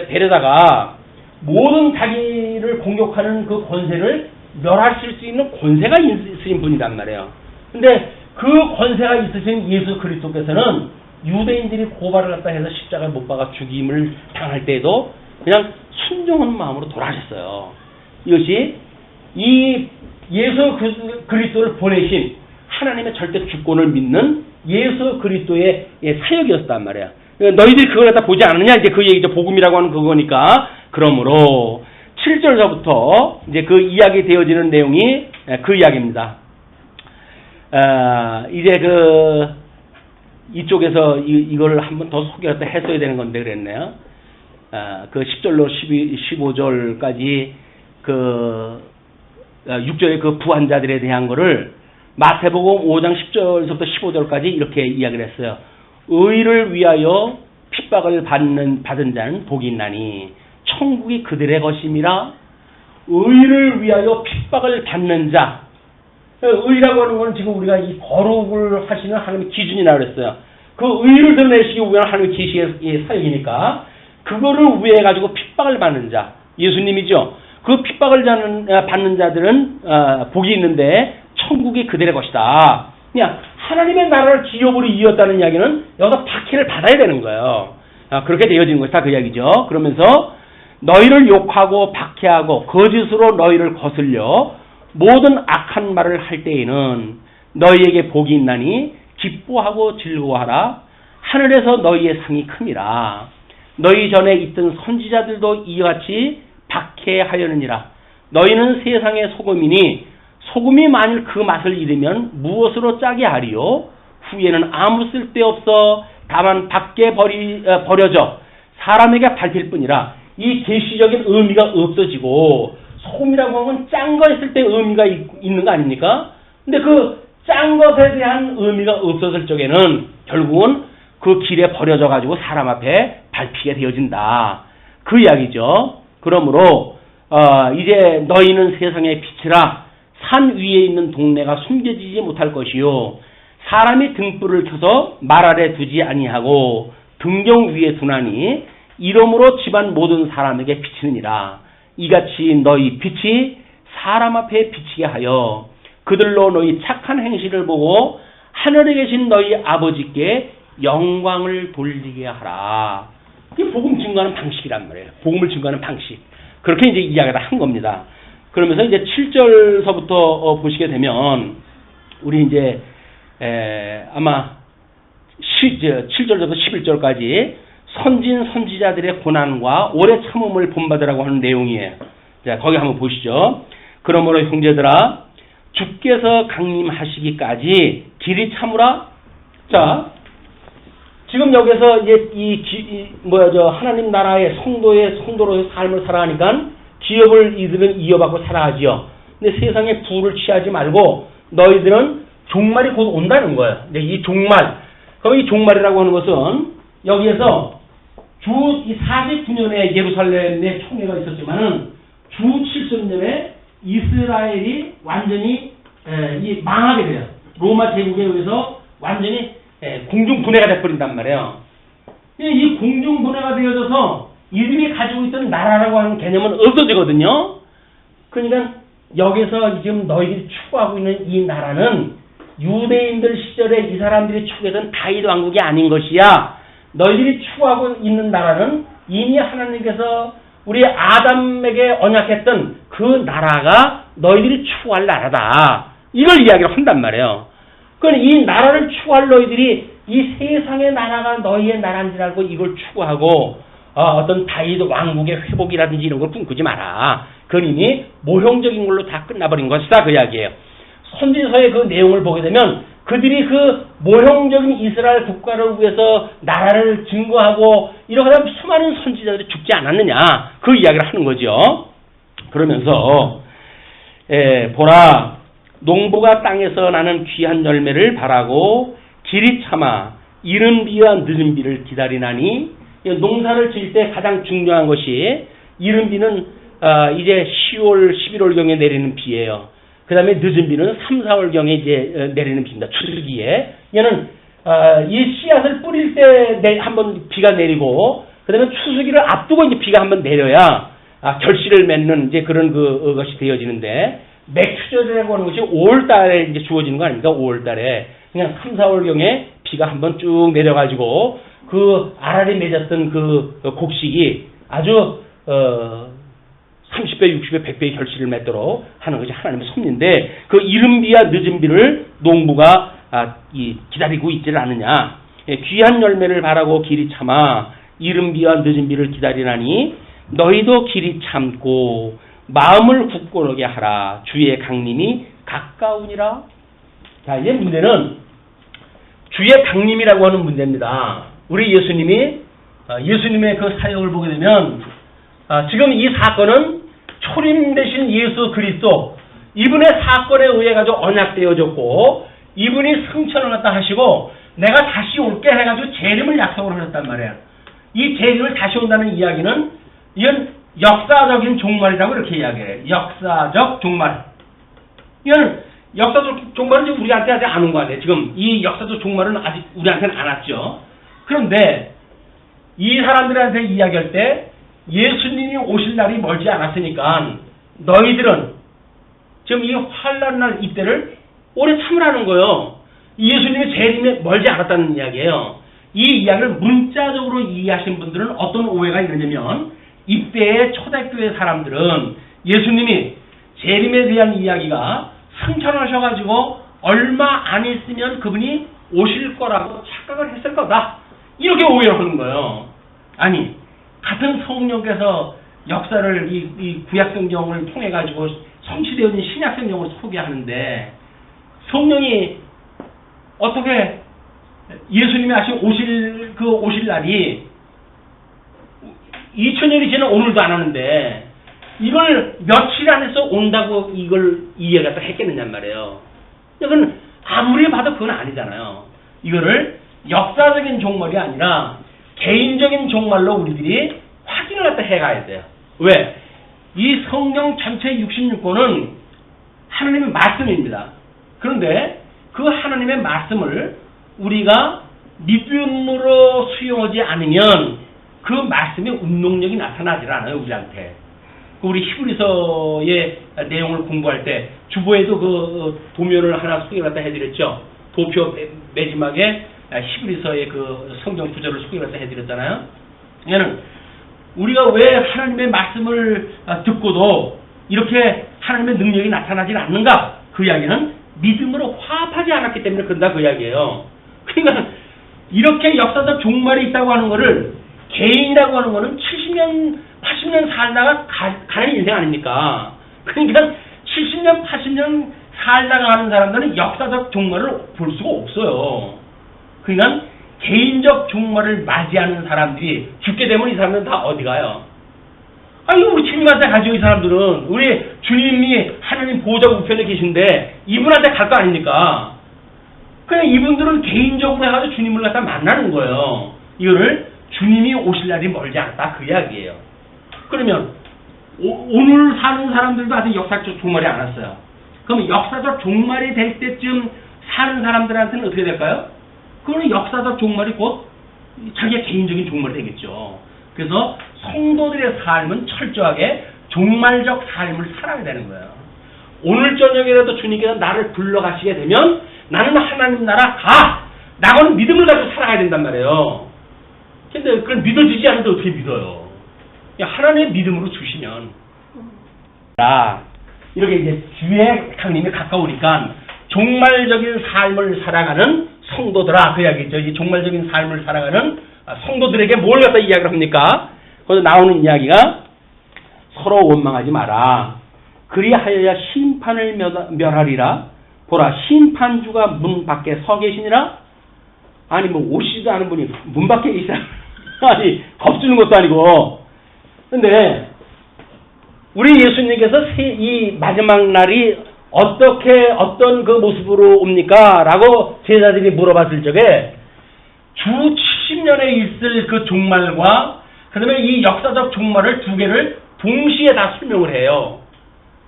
데려다가 모든 자기를 공격하는 그 권세를 멸하실 수 있는 권세가 있으신 분이란 말이에요. 근데 그 권세가 있으신 예수 그리스도께서는 유대인들이 고발을 갖다 해서 십자가에 못 박아 죽임을 당할 때에도 그냥 순종하는 마음으로 돌아가셨어요. 이것이 이 예수 그리스도를 보내신 하나님의 절대 주권을 믿는 예수 그리스도의 사역이었단 말이야. 너희들이 그걸 갖다 보지 않느냐? 이제 그 얘기죠. 복음이라고 하는 그거니까. 그러므로 7절서부터 이제 그 이야기 되어지는 내용이 그 이야기입니다. 이제 이쪽에서 이걸 한번 더 소개를 했어야 되는 건데 그랬네요. 그 10절로 15절까지 그 6절의 그 부한자들에 대한 거를 마태복음 5장 10절부터 15절까지 이렇게 이야기를 했어요. 의를 위하여 핍박을 받은 자는 복이 있나니 천국이 그들의 것임이라. 의를 위하여 핍박을 받는 자. 의라고 하는 것은 지금 우리가 이 거룩을 하시는 하나님의 기준이라고 그랬어요. 그 의를 드러내시기 위한 하나님의 계시의 사역이니까 그거를 위해 가지고 핍박을 받는 자. 예수님이죠. 그 핍박을 받는 자들은 복이 있는데 천국이 그들의 것이다. 그냥 하나님의 나라를 기업으로 이었다는 이야기는 여기서 박해를 받아야 되는 거예요. 그렇게 되어지는 것이다 그 이야기죠. 그러면서 너희를 욕하고 박해하고 거짓으로 너희를 거슬려 모든 악한 말을 할 때에는 너희에게 복이 있나니 기뻐하고 즐거워하라. 하늘에서 너희의 상이 큼이라. 너희 전에 있던 선지자들도 이같이 박해하려느니라. 너희는 세상의 소금이니 소금이 만일 그 맛을 잃으면 무엇으로 짜게 하리요? 후에는 아무 쓸데없어 다만 밖에 버려져 사람에게 밟힐 뿐이라. 이 계시적인 의미가 없어지고 소금이라고 하면 짠 거 있을 때 의미가 있는 거 아닙니까? 근데 그 짠 것에 대한 의미가 없었을 적에는 결국은 그 길에 버려져 가지고 사람 앞에 밟히게 되어진다. 그 이야기죠. 그러므로 이제 너희는 세상의 빛이라. 산 위에 있는 동네가 숨겨지지 못할 것이요 사람이 등불을 켜서 말 아래 두지 아니하고 등경 위에 두나니 이러므로 집안 모든 사람에게 비치느니라. 이같이 너희 빛이 사람 앞에 비치게 하여 그들로 너희 착한 행실을 보고 하늘에 계신 너희 아버지께 영광을 돌리게 하라. 이게 복음 증거하는 방식이란 말이에요. 복음을 증거하는 방식. 그렇게 이제 이야기를 한 겁니다. 그러면서 이제 7절서부터 보시게 되면 우리 이제 아마 7절부터 11절까지 선지자들의 고난과 오래 참음을 본받으라고 하는 내용이에요. 자, 거기 한번 보시죠. 그러므로 형제들아 주께서 강림하시기까지 길이 참으라. 자, 지금 여기서 이제 하나님 나라의 성도로의 삶을 살아가니까 기업을 이들은 이어받고 살아가지요. 근데 세상에 부를 취하지 말고 너희들은 종말이 곧 온다는 거예요. 근데 이 종말, 그럼 이 종말이라고 하는 것은 여기에서 주 49년에 예루살렘에 총회가 있었지만은 주 70년에 이스라엘이 완전히 망하게 돼요. 로마 제국에 의해서 완전히 공중분해가 돼버린단 말이에요. 이 공중분해가 되어져서 이들이 가지고 있던 나라라고 하는 개념은 없어지거든요. 그러니까 여기서 지금 너희들이 추구하고 있는 이 나라는 유대인들 시절에 이 사람들이 추구했던 다윗 왕국이 아닌 것이야. 너희들이 추구하고 있는 나라는 이미 하나님께서 우리 아담에게 언약했던 그 나라가 너희들이 추구할 나라다. 이걸 이야기를 한단 말이에요. 그러니까 이 나라를 추구할 너희들이 이 세상의 나라가 너희의 나라인 줄 알고 이걸 추구하고 어떤 다윗 왕국의 회복이라든지 이런 걸 꿈꾸지 마라. 그건 이미 모형적인 걸로 다 끝나버린 것이다. 그 이야기예요. 선지서의 그 내용을 보게 되면 그들이 그 모형적인 이스라엘 국가를 위해서 나라를 증거하고 이렇게 하면 수많은 선지자들이 죽지 않았느냐. 그 이야기를 하는 거죠. 그러면서 보라 농부가 땅에서 나는 귀한 열매를 바라고 길이 참아 이른 비와 늦은 비를 기다리나니 농사를 지을 때 가장 중요한 것이 이른 비는 이제 10월, 11월경에 내리는 비예요. 그 다음에 늦은 비는 3, 4월경에 이제 내리는 비입니다. 추수기에. 얘는 이 씨앗을 뿌릴 때 한번 비가 내리고 그 다음에 추수기를 앞두고 이제 비가 한번 내려야 결실을 맺는 이제 그런 것이 되어지는데 맥추절이라고 하는 것이 5월달에 이제 주어지는 거 아닙니까? 5월달에 그냥 3, 4월경에 비가 한번 쭉 내려가지고 그 알알이 맺었던 그 곡식이 아주 30배, 60배, 100배의 결실을 맺도록 하는 것이 하나님의 섭리인데 그 이른 비와 늦은 비를 농부가 기다리고 있지를 않느냐. 귀한 열매를 바라고 길이 참아 이른 비와 늦은 비를 기다리나니 너희도 길이 참고 마음을 굳건하게 하라. 주의 강림이 가까우니라. 자, 이제 문제는 주의 강림이라고 하는 문제입니다. 우리 예수님의 그 사역을 보게 되면 지금 이 사건은 초림 되신 예수 그리스도 이분의 사건에 의해 가지고 언약되어졌고 이분이 승천을 갖다 하시고 내가 다시 올게 해가지고 재림을 약속을 하셨단 말이에요. 이 재림을 다시 온다는 이야기는 이건 역사적인 종말이라고 이렇게 이야기해요. 역사적 종말. 이건 역사적 종말은 지금 우리한테 아직 안 온 거 아니에요. 지금 이 역사적 종말은 아직 우리한테는 안 왔죠. 그런데 이 사람들한테 이야기할 때 예수님이 오실 날이 멀지 않았으니까 너희들은 지금 이 환난 날 이때를 오래 참으라는 거예요. 예수님의 재림이 멀지 않았다는 이야기예요. 이 이야기를 문자적으로 이해하신 분들은 어떤 오해가 있느냐면 이때의 초대교회 사람들은 예수님이 재림에 대한 이야기가 승천하셔가지고 얼마 안 있으면 그분이 오실 거라고 착각을 했을 거다. 이렇게 오해를 하는 거예요. 아니, 같은 성령께서 역사를 이 구약성경을 통해가지고 성취되어진 신약성경을 소개하는데 성령이 어떻게 예수님이 오실 날이 2000년이 지난 오늘도 안 하는데 이걸 며칠 안에서 온다고 이걸 이해가 했겠느냐 말이에요. 이건 아무리 봐도 그건 아니잖아요. 이거를 역사적인 종말이 아니라 개인적인 종말로 우리들이 확인을 갖다 해가야 돼요. 왜? 이 성경 전체 66권은 하나님의 말씀입니다. 그런데 그 하나님의 말씀을 우리가 믿음으로 수용하지 않으면 그 말씀의 운동력이 나타나질 않아요, 우리한테. 우리 히브리서의 내용을 공부할 때 주보에도 그 도면을 하나 소개를 갖다 해드렸죠. 도표 매지막에 히브리서의 그 성경 구절을 소개를 갖다 해드렸잖아요. 얘는 우리가 왜 하나님의 말씀을 듣고도 이렇게 하나님의 능력이 나타나질 않는가? 그 이야기는 믿음으로 화합하지 않았기 때문에 그런다 그 이야기예요. 그러니까 이렇게 역사적 종말이 있다고 하는 거를 개인이라고 하는 거는 70년, 80년 살다가 가는 인생 아닙니까? 그러니까 70년, 80년 살다가 가는 사람들은 역사적 종말을 볼 수가 없어요. 그러니까 개인적 종말을 맞이하는 사람들이 죽게 되면 이 사람들은 다 어디 가요? 아니, 우리 주님한테 가죠, 이 사람들은. 우리 주님이 하나님 보호자 우편에 계신데 이분한테 갈 거 아닙니까? 그냥 이분들은 개인적으로 해가지고 주님을 갖다 만나는 거예요. 이거를 주님이 오실 날이 멀지 않았다 그 이야기예요. 그러면 오늘 사는 사람들도 아직 역사적 종말이 안 왔어요. 그럼 역사적 종말이 될 때쯤 사는 사람들한테는 어떻게 될까요? 그거는 역사적 종말이 곧 자기의 개인적인 종말이 되겠죠. 그래서 성도들의 삶은 철저하게 종말적 삶을 살아야 되는 거예요. 오늘 저녁에라도 주님께서 나를 불러가시게 되면 나는 하나님 나라 가! 나는 믿음을 가지고 살아가야 된단 말이에요. 근데 그걸 믿어지지 않는데 어떻게 믿어요? 하나님의 믿음으로 주시면 이렇게 이제 주의 강림에 가까우니까 종말적인 삶을 살아가는 성도들아 그 이야기죠. 이 종말적인 삶을 살아가는 성도들에게 뭘 갖다 이야기를 합니까? 거기서 나오는 이야기가 서로 원망하지 마라. 그리하여야 심판을 멸하리라. 보라 심판주가 문 밖에 서 계시니라. 아니 뭐 오시지도 않은 분이 문 밖에 계시다. 아니 겁주는 것도 아니고. 근데 우리 예수님께서 이 마지막 날이 어떤 그 모습으로 옵니까? 라고 제자들이 물어봤을 적에 주 70년에 있을 그 종말과 그 다음에 이 역사적 종말을 두 개를 동시에 다 설명을 해요.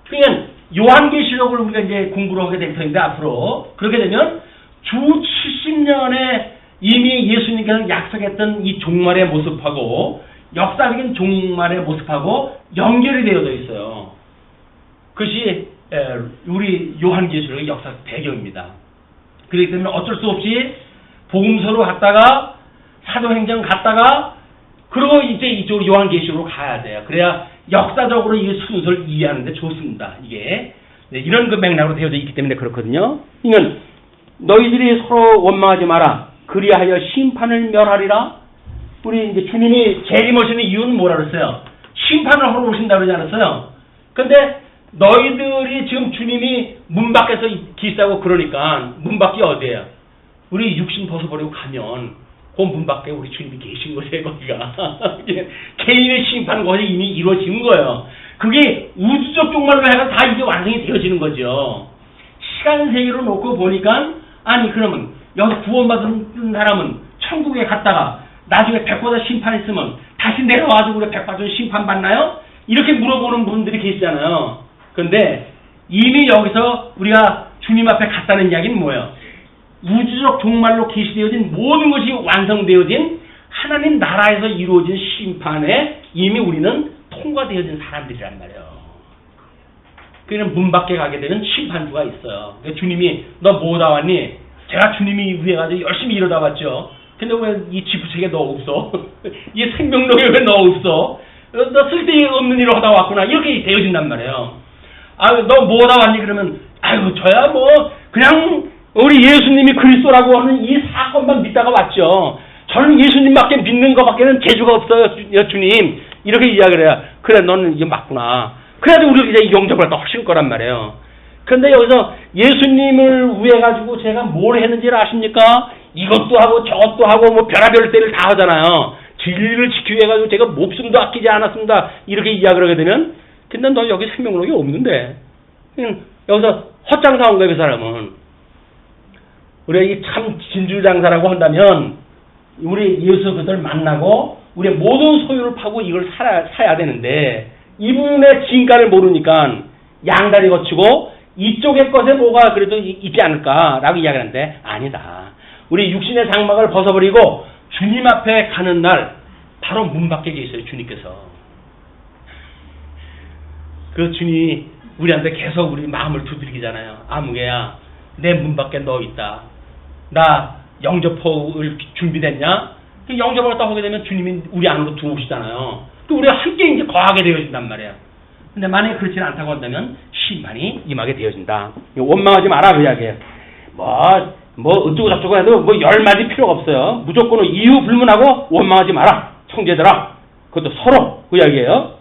그러니까 요한계시록을 우리가 이제 공부를 하게 될 텐데 앞으로 그렇게 되면 주 70년에 이미 예수님께서 약속했던 이 종말의 모습하고 역사적인 종말의 모습하고 연결이 되어져 있어요. 그것이 우리 요한계시록의 역사적 배경입니다. 그렇기 때문에 어쩔 수 없이 복음서로 갔다가 사도행전 갔다가 그리고 이제 이쪽 요한계시록으로 가야 돼요. 그래야 역사적으로 이 순서를 이해하는데 좋습니다. 이게 이런 그 맥락으로 되어져 있기 때문에 그렇거든요. 이건 너희들이 서로 원망하지 마라. 그리하여 심판을 멸하리라. 우리 이제 주님이 재림하시는 이유는 뭐라 그랬어요? 심판을 하러 오신다 그러지 않았어요? 근데 너희들이 지금 주님이 문 밖에서 계시다고 그러니까 문 밖이 어디예요? 우리 육신 벗어버리고 가면 그 문 밖에 우리 주님이 계신 거예요. 거기가 개인의 심판 것이 이미 이루어진 거예요. 그게 우주적 종말로 해서 다 이게 완성이 되어지는 거죠. 시간 세계로 놓고 보니까 아니 그러면 여기서 구원받은 사람은 천국에 갔다가 나중에 백보자 심판했으면 다시 내려와가지고 우리가 백보자 심판 받나요? 이렇게 물어보는 분들이 계시잖아요. 그런데 이미 여기서 우리가 주님 앞에 갔다는 이야기는 뭐예요? 우주적 종말로 계시되어진 모든 것이 완성되어진 하나님 나라에서 이루어진 심판에 이미 우리는 통과되어진 사람들이란 말이에요. 그러니까 문 밖에 가게 되면 심판주가 있어요. 그러니까 주님이 너 뭐다 왔니? 제가 주님이 위에 가서 열심히 일하다 왔죠. 근데 왜 이 지푸책에 너 없어? 이 생명록에 왜 너 없어? 너 쓸데없는 일을 하다 왔구나. 이렇게 되어진단 말이에요. 아유, 너 뭐다 왔니? 그러면 아유, 저야 뭐 그냥 우리 예수님이 그리스도라고 하는 이 사건만 믿다가 왔죠. 저는 예수님밖에 믿는 것밖에는 재주가 없어요, 주님. 이렇게 이야기를 해요. 그래, 너는 이게 맞구나. 그래야지 우리가 이제 영접을 더 하실 거란 말이에요. 그런데 여기서 예수님을 위해 가지고 제가 뭘 했는지를 아십니까? 이것도 하고 저것도 하고 뭐 별의별 때를 다 하잖아요. 진리를 지키기 위해 가지고 제가 목숨도 아끼지 않았습니다. 이렇게 이야기를 하게 되면 근데 너 여기 생명록이 없는데 그냥 여기서 헛장사한 거예요, 그 사람은. 우리가 이 참 진주장사라고 한다면 우리 예수 그들 만나고 우리의 모든 소유를 파고 이걸 사야 되는데 이분의 진가를 모르니까 양다리 거치고 이쪽의 것에 뭐가 그래도 있지 않을까라고 이야기하는데 아니다. 우리 육신의 장막을 벗어버리고 주님 앞에 가는 날 바로 문 밖에 계세요, 주님께서. 그 주님이 우리한테 계속 우리 마음을 두드리잖아요. 아무개야, 내 문 밖에 너 있다. 나 영접을 준비됐냐? 그 영접을 딱 하게 되면 주님이 우리 안으로 들어오시잖아요. 또 우리가 함께 이제 거하게 되어진단 말이에요. 근데 만약에 그렇지는 않다고 한다면 심판이 임하게 되어진다. 원망하지 마라 그 이야기예요. 뭐 어쩌고 저쩌고 해도 뭐 열마디 필요가 없어요. 무조건 이유 불문하고 원망하지 마라. 형제들아. 그것도 서로 그 이야기예요.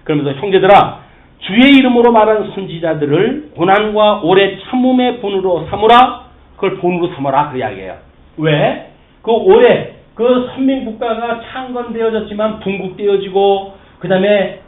그러면서 형제들아, 주의 이름으로 말한 선지자들을 고난과 오래 참음의 본으로 삼으라. 그걸 본으로 삼아라 그 이야기예요. 왜? 그 오래 그 선민국가가 창건되어졌지만 분국되어지고 그 다음에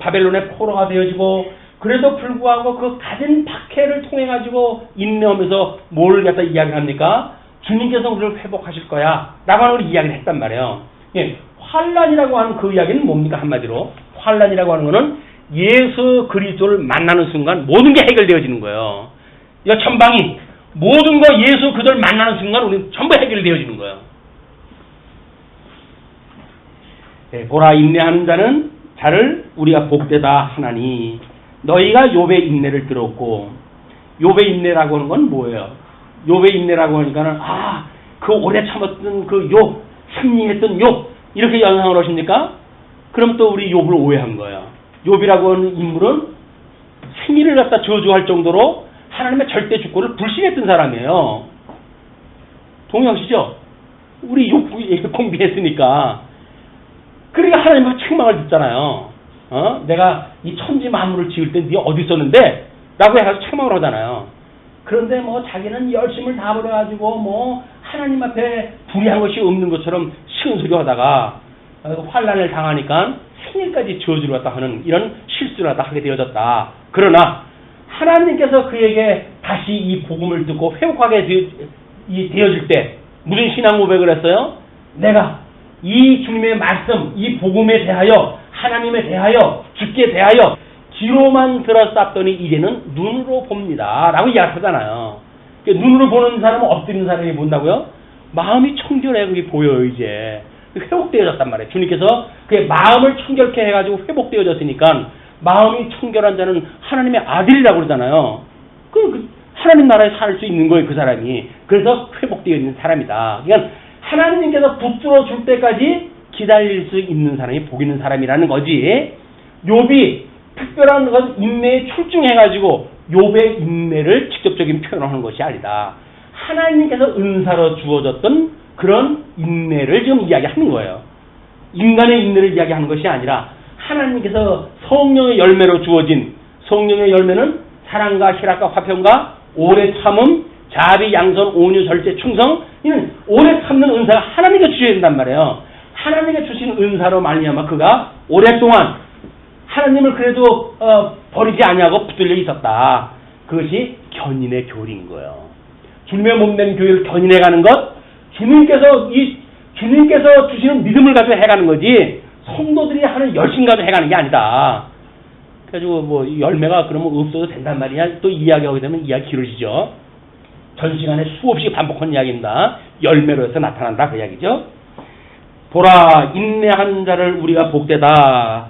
바벨론의 포로가 되어지고 그래도 불구하고 그 가진 박해를 통해 가지고 인내하면서 뭘 갖다 이야기합니까? 주님께서 우리를 회복하실 거야 라고 하는 이야기를 했단 말이에요. 예, 환란이라고 하는 그 이야기는 뭡니까? 한마디로 환란이라고 하는 거는 예수 그리스도를 만나는 순간 모든 게 해결되어지는 거예요. 이 천방이 모든 거 예수 그들 만나는 순간 우리는 전부 해결되어지는 거예요. 네, 보라 인내하는 자를 우리가 복되다 하나니 너희가 욥의 인내를 들었고 욥의 인내라고 하는 건 뭐예요? 욥의 인내라고 하니까는 그 오래 참았던 그 욥, 승리했던 욥 이렇게 연상을 하십니까? 그럼 또 우리 욥을 오해한 거예요. 욥이라고 하는 인물은 생일을 갖다 저주할 정도로 하나님의 절대 주권을 불신했던 사람이에요. 동의하시죠? 우리 욥 공부했으니까. 그러니까 하나님과 책망을 듣잖아요. 내가 이 천지 만물을 지을 때 네 어디 있었는데? 라고 해가지고 책망을 하잖아요. 그런데 뭐 자기는 열심을 다 버려가지고 뭐 하나님 앞에 불의한 것이 없는 것처럼 쉬운 소리 하다가 환란을 당하니까 생일까지 저주를 갖다 하는 이런 실수를 갖다 하게 되어졌다. 그러나 하나님께서 그에게 다시 이 복음을 듣고 회복하게 되어질 때 무슨 신앙 고백을 했어요? 내가 이 주님의 말씀, 이 복음에 대하여 하나님에 대하여 주께 대하여 귀로만 들었었더니 이제는 눈으로 봅니다 라고 이야기하잖아요. 눈으로 보는 사람은 엎드리는 사람이 본다고요? 마음이 청결해 그게 보여요. 이제 회복되어졌단 말이에요. 주님께서 그의 마음을 청결케 해가지고 회복되어졌으니까 마음이 청결한 자는 하나님의 아들이라고 그러잖아요. 그 하나님 나라에 살 수 있는 거예요, 그 사람이. 그래서 회복되어 있는 사람이다. 그러니까 하나님께서 붙들어 줄 때까지 기다릴 수 있는 사람이 복 있는 사람이라는 거지. 욥이 특별한 것 인내에 출중해가지고 욥의 인내를 직접적인 표현하는 것이 아니다. 하나님께서 은사로 주어졌던 그런 인내를 지금 이야기하는 거예요. 인간의 인내를 이야기하는 것이 아니라 하나님께서 성령의 열매로 주어진 성령의 열매는 사랑과 희락과 화평과 오래 참음, 자비, 양선, 온유, 절제, 충성 이는 오래 참는 은사가 하나님께 주셔야 된단 말이에요. 하나님께 주신 은사로 말미암아 그가 오랫동안 하나님을 그래도 버리지 아니하고 붙들려 있었다. 그것이 견인의 교리인 거예요. 주님의 몸된 교회를 견인해가는 것, 주님께서 이 주님께서 주시는 믿음을 가지고 해가는 거지 성도들이 하는 열심 가지고 해가는 게 아니다. 그래가지고 뭐 열매가 그러면 없어도 된단 말이냐. 또 이야기하게 되면 이야기 길어지죠. 전 시간에 수없이 반복한 이야기입니다. 열매로 해서 나타난다 그 이야기죠. 보라 인내하는 자를 우리가 복되다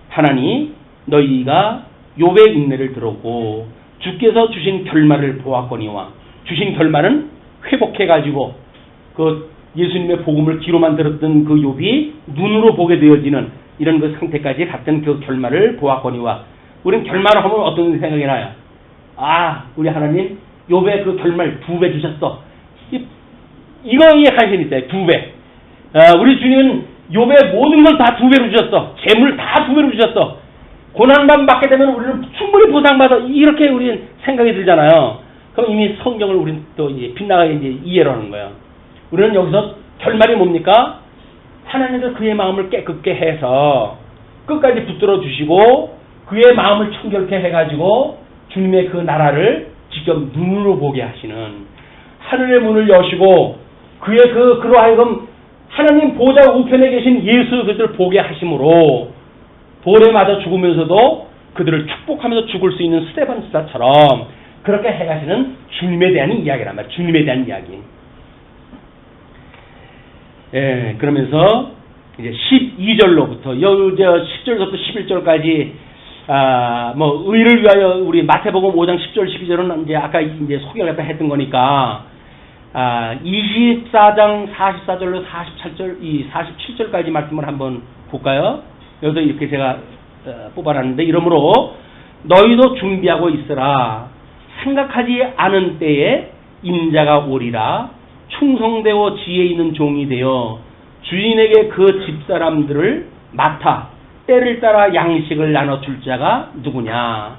하나니 너희가 욥의 인내를 들었고 주께서 주신 결말을 보았거니와 주신 결말은 회복해가지고 그 예수님의 복음을 귀로만 들었던 그 욥이 눈으로 보게 되어지는 이런 그 상태까지 갔던 그 결말을 보았거니와 우리는 결말을 하면 어떤 생각이 나요? 아 우리 하나님 욥의 그 결말 2배 주셨어. 이거에 관심이 있어요. 2배. 우리 주님은 욥의 모든 걸 다 2배로 주셨어. 재물 다 2배로 주셨어. 고난만 받게 되면 우리는 충분히 보상받아. 이렇게 우리는 생각이 들잖아요. 그럼 이미 성경을 우리는 또 이제 빗나가게 이제 이해를 하는 거예요. 우리는 여기서 결말이 뭡니까? 하나님께서 그의 마음을 깨끗게 해서 끝까지 붙들어 주시고 그의 마음을 청결케 해가지고 주님의 그 나라를 직접 눈으로 보게 하시는 하늘의 문을 여시고 그의 그로 하여금 하나님 보좌 우편에 계신 예수 그들을 보게 하심으로 돌에 맞아 죽으면서도 그들을 축복하면서 죽을 수 있는 스데반 수사처럼 그렇게 해가시는 주님에 대한 이야기란 말이에요. 주님에 대한 이야기. 예, 그러면서 이제 12절로부터 10절부터 11절까지 뭐 의를 위하여 우리 마태복음 5장 10절 12절은 이제 아까 이제 소개를 갖다 했던 거니까 24장 44절로 47절 이 47절까지 말씀을 한번 볼까요? 여기서 이렇게 제가 뽑아놨는데 이러므로 너희도 준비하고 있으라 생각하지 않은 때에 인자가 오리라 충성되고 지혜 있는 종이 되어 주인에게 그 집사람들을 맡아 때를 따라 양식을 나눠줄 자가 누구냐.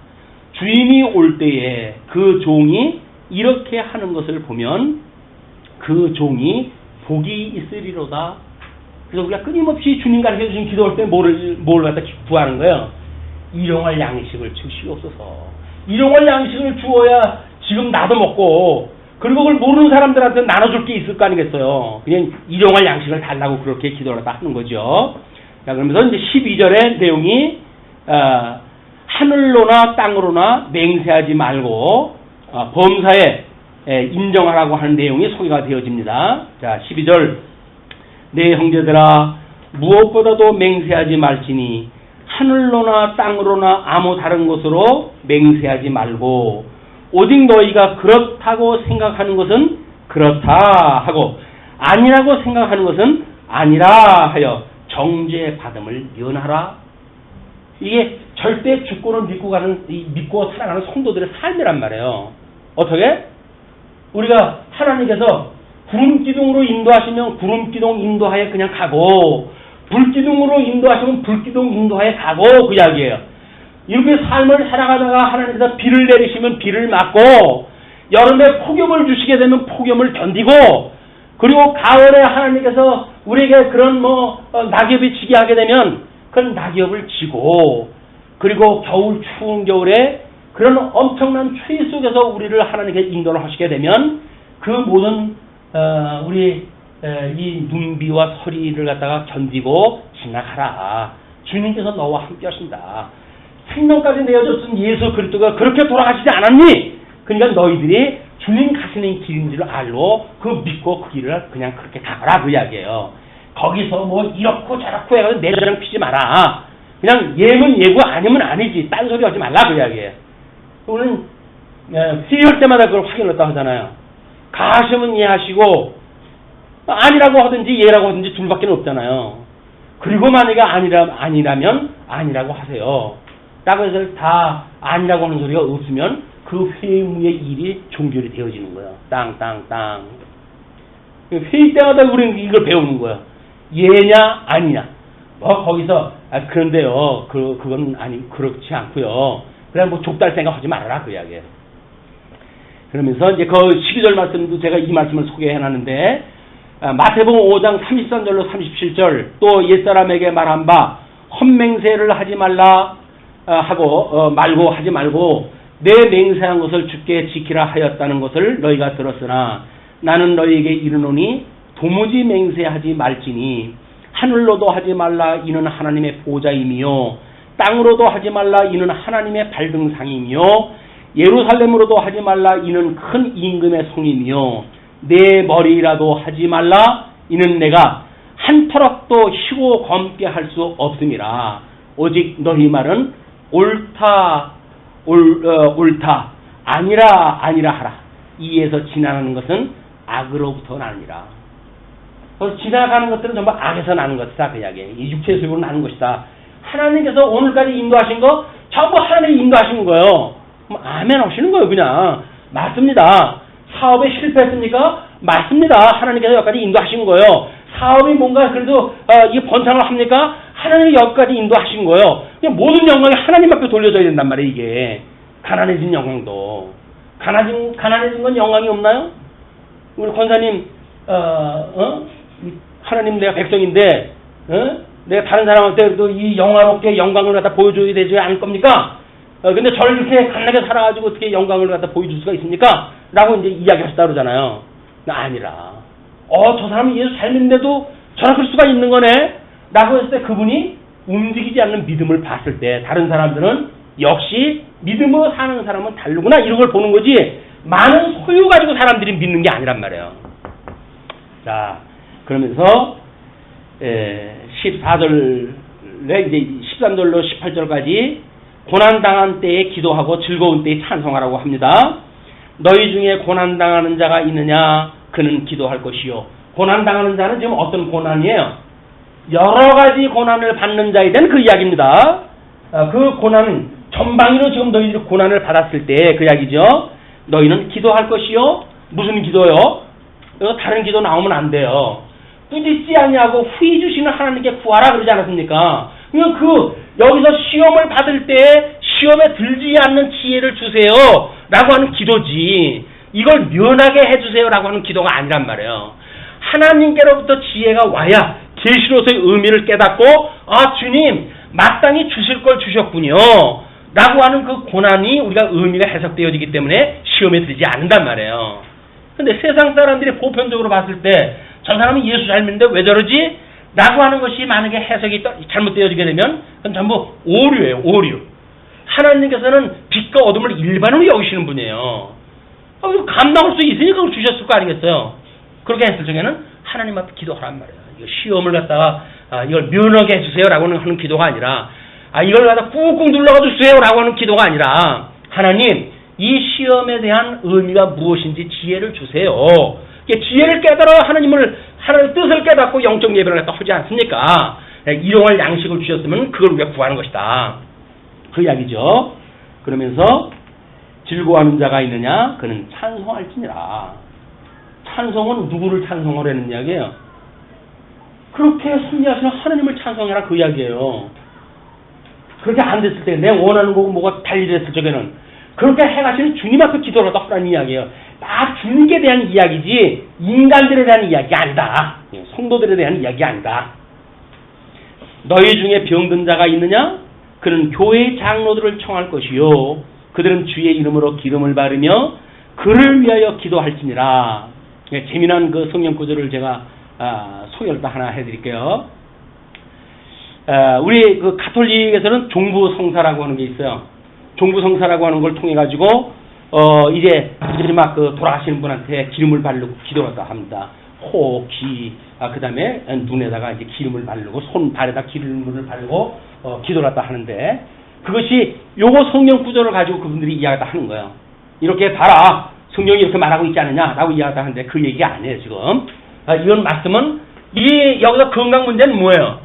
주인이 올 때에 그 종이 이렇게 하는 것을 보면 그 종이 복이 있으리로다. 그래서 우리가 끊임없이 주님 가르쳐 주신 기도할 때 뭘 갖다 구하는 거예요? 일용할 양식을 주시옵소서. 일용할 양식을 주어야 지금 나도 먹고 그리고 그걸 모르는 사람들한테 나눠줄 게 있을 거 아니겠어요. 그냥 일용할 양식을 달라고 그렇게 기도를 하는 거죠. 자, 그러면서 이제 12절의 내용이 하늘로나 땅으로나 맹세하지 말고 범사에 인정하라고 하는 내용이 소개가 되어집니다. 자, 12절 내 형제들아 무엇보다도 맹세하지 말지니 하늘로나 땅으로나 아무 다른 것으로 맹세하지 말고 오직 너희가 그렇다고 생각하는 것은 그렇다 하고 아니라고 생각하는 것은 아니라 하여 정죄 받음을 면하라. 이게 절대 주권을 믿고 살아가는 성도들의 삶이란 말이에요. 어떻게? 우리가 하나님께서 구름기둥으로 인도하시면 구름기둥 인도하에 그냥 가고 불기둥으로 인도하시면 불기둥 인도하에 가고 그 이야기예요. 이렇게 삶을 살아가다가 하나님께서 비를 내리시면 비를 맞고 여름에 폭염을 주시게 되면 폭염을 견디고 그리고 가을에 하나님께서 우리에게 그런 낙엽이 지게 하게 되면 그런 낙엽을 지고 그리고 겨울 추운 겨울에 그런 엄청난 추위 속에서 우리를 하나님께 인도를 하시게 되면 그 모든 우리 이 눈비와 서리를 갖다가 견디고 지나가라. 주님께서 너와 함께 하신다. 생명까지 내어줬던 예수 그리스도가 그렇게 돌아가시지 않았니? 그러니까 너희들이 주님 가시는 길인 줄 알고 그 믿고 그 길을 그냥 그렇게 가라 그 이야기예요. 거기서 뭐 이렇고 저렇고 해가지고 내저랑 피지 마라. 그냥 예면 예고 아니면 아니지. 딴소리 하지 말라 그 이야기예요. 우리는 회의할 때마다 그걸 확인을 했다고 하잖아요. 가시면 예하시고 아니라고 하든지 예라고 하든지 둘밖에 없잖아요. 그리고 만약에 아니라면 아니라고 하세요. 라고 해서 다 아니라고 하는 소리가 없으면 그 회의의 일이 종결이 되어지는 거예요. 땅. 회의 때마다 우리는 이걸 배우는 거예요. 예냐 아니냐. 거기서 그런데요. 그건 그렇지 않고요. 그냥 족달 생각하지 말아라 그 이야기예요. 그러면서 이제 그 12절 말씀도 제가 이 말씀을 소개해놨는데 마태복음 5장 33절로 37절 또 옛사람에게 말한 바 헛맹세를 하지 말라 말고 하지 말고 내 맹세한 것을 주께 지키라 하였다는 것을 너희가 들었으나 나는 너희에게 이르노니 도무지 맹세하지 말지니 하늘로도 하지 말라 이는 하나님의 보좌이며 땅으로도 하지 말라 이는 하나님의 발등상이며 예루살렘으로도 하지 말라 이는 큰 임금의 성이며 내 머리라도 하지 말라 이는 내가 한 터럭도 쉬고 검게 할 수 없음이라. 오직 너희 말은 옳다 아니라 하라. 이에서 지나가는 것은 악으로부터 나느니라. 그래서 지나가는 것들은 전부 악에서 나는 것이다. 그 이야기예요. 이 육체의 소유로 나는 것이다. 하나님께서 오늘까지 인도하신 거 전부 하나님이 인도하신 거예요. 그럼 아멘 하시는 거예요. 그냥 맞습니다. 사업에 실패했습니까? 맞습니다. 하나님께서 여기까지 인도하신 거예요. 사업이 뭔가 그래도 이게 번창을 합니까? 하나님이 여기까지 인도하신 거예요. 그냥 모든 영광이 하나님 앞에 돌려져야 된단 말이에요. 이게 가난해진 영광도 가난해진 건 영광이 없나요? 우리 권사님 하나님 내가 백성인데 내가 다른 사람한테도 이 영화롭게 영광을 갖다 보여줘야 되지 않을 겁니까? 근데 저를 이렇게 갓나게 살아가지고 어떻게 영광을 갖다 보여줄 수가 있습니까? 라고 이제 이야기하셨다 그러잖아요. 아니라 저 사람이 예수 잘 믿는데도 저럴 수가 있는 거네 라고 했을 때 그분이 움직이지 않는 믿음을 봤을 때 다른 사람들은 역시 믿음으로 사는 사람은 다르구나 이런 걸 보는 거지 많은 소유 가지고 사람들이 믿는 게 아니란 말이에요. 자, 그러면서 14절에 이제 13절로 18절까지 고난당한 때에 기도하고 즐거운 때에 찬송하라고 합니다. 너희 중에 고난당하는 자가 있느냐? 그는 기도할 것이요. 고난당하는 자는 지금 어떤 고난이에요? 여러 가지 고난을 받는 자에 대한 그 이야기입니다. 그 고난, 전방위로 지금 너희들이 고난을 받았을 때 그 이야기죠. 너희는 기도할 것이요. 무슨 기도요? 다른 기도 나오면 안 돼요. 꾸짖지 아니하고 후히 주시는 하나님께 구하라 그러지 않았습니까? 그냥 여기서 시험을 받을 때 시험에 들지 않는 지혜를 주세요 라고 하는 기도지 이걸 면하게 해주세요 라고 하는 기도가 아니란 말이에요. 하나님께로부터 지혜가 와야 계시로서의 의미를 깨닫고 주님 마땅히 주실 걸 주셨군요 라고 하는 그 고난이 우리가 의미가 해석되어지기 때문에 시험에 들지 않는단 말이에요. 근데 세상 사람들이 보편적으로 봤을 때 저 사람은 예수 잘 믿는데 왜 저러지? 라고 하는 것이 만약에 해석이 잘못되어지게 되면 그건 전부 오류예요. 오류. 하나님께서는 빛과 어둠을 일반으로 여기시는 분이에요. 감당할 수 있으니까 그걸 주셨을 거 아니겠어요? 그렇게 했을 적에는 하나님 앞에 기도하란 말이에요. 이거 시험을 갖다가 이걸 면하게 해주세요 라고 하는 기도가 아니라 이걸 갖다 꾹꾹 눌러가 주세요 라고 하는 기도가 아니라 하나님 이 시험에 대한 의미가 무엇인지 지혜를 주세요. 지혜를 깨달아 하나님의 뜻을 깨닫고 영적 예배를 갖다 하지 않습니까? 일용할 양식을 주셨으면 그걸 우리가 구하는 것이다. 그 이야기죠. 그러면서 즐거워하는 자가 있느냐? 그는 찬송할지니라. 찬송은 누구를 찬송하라는 이야기예요? 그렇게 승리하시는 하나님을 찬송해라 그 이야기예요. 그렇게 안 됐을 때 내가 원하는 거고 뭐가 달리됐을 적에는 그렇게 해가시는 주님 앞에 기도를 하라는 이야기예요. 다 주님께 대한 이야기지 인간들에 대한 이야기가 아니다. 성도들에 대한 이야기가 아니다. 너희 중에 병든 자가 있느냐? 그는 교회의 장로들을 청할 것이요. 그들은 주의 이름으로 기름을 바르며 그를 위하여 기도할지니라. 재미난 그 성경 구절을 제가 소개를 하나 해드릴게요. 우리 그 가톨릭에서는 종부 성사라고 하는 게 있어요. 종부 성사라고 하는 걸 통해 가지고 이제 막 돌아가시는 분한테 기름을 바르고 기도를 합니다. 코, 귀, 그다음에 눈에다가 이제 기름을 바르고 손 발에다 기름을 바르고 기도를 하는데 그것이 요거 성경 구절을 가지고 그분들이 이야기를 하는 거예요. 이렇게 봐라. 성경이 이렇게 말하고 있지 않느냐라고 이야기를 하는데 그 얘기가 아니에요, 지금. 이건 말씀은 여기서 건강 문제는 뭐예요?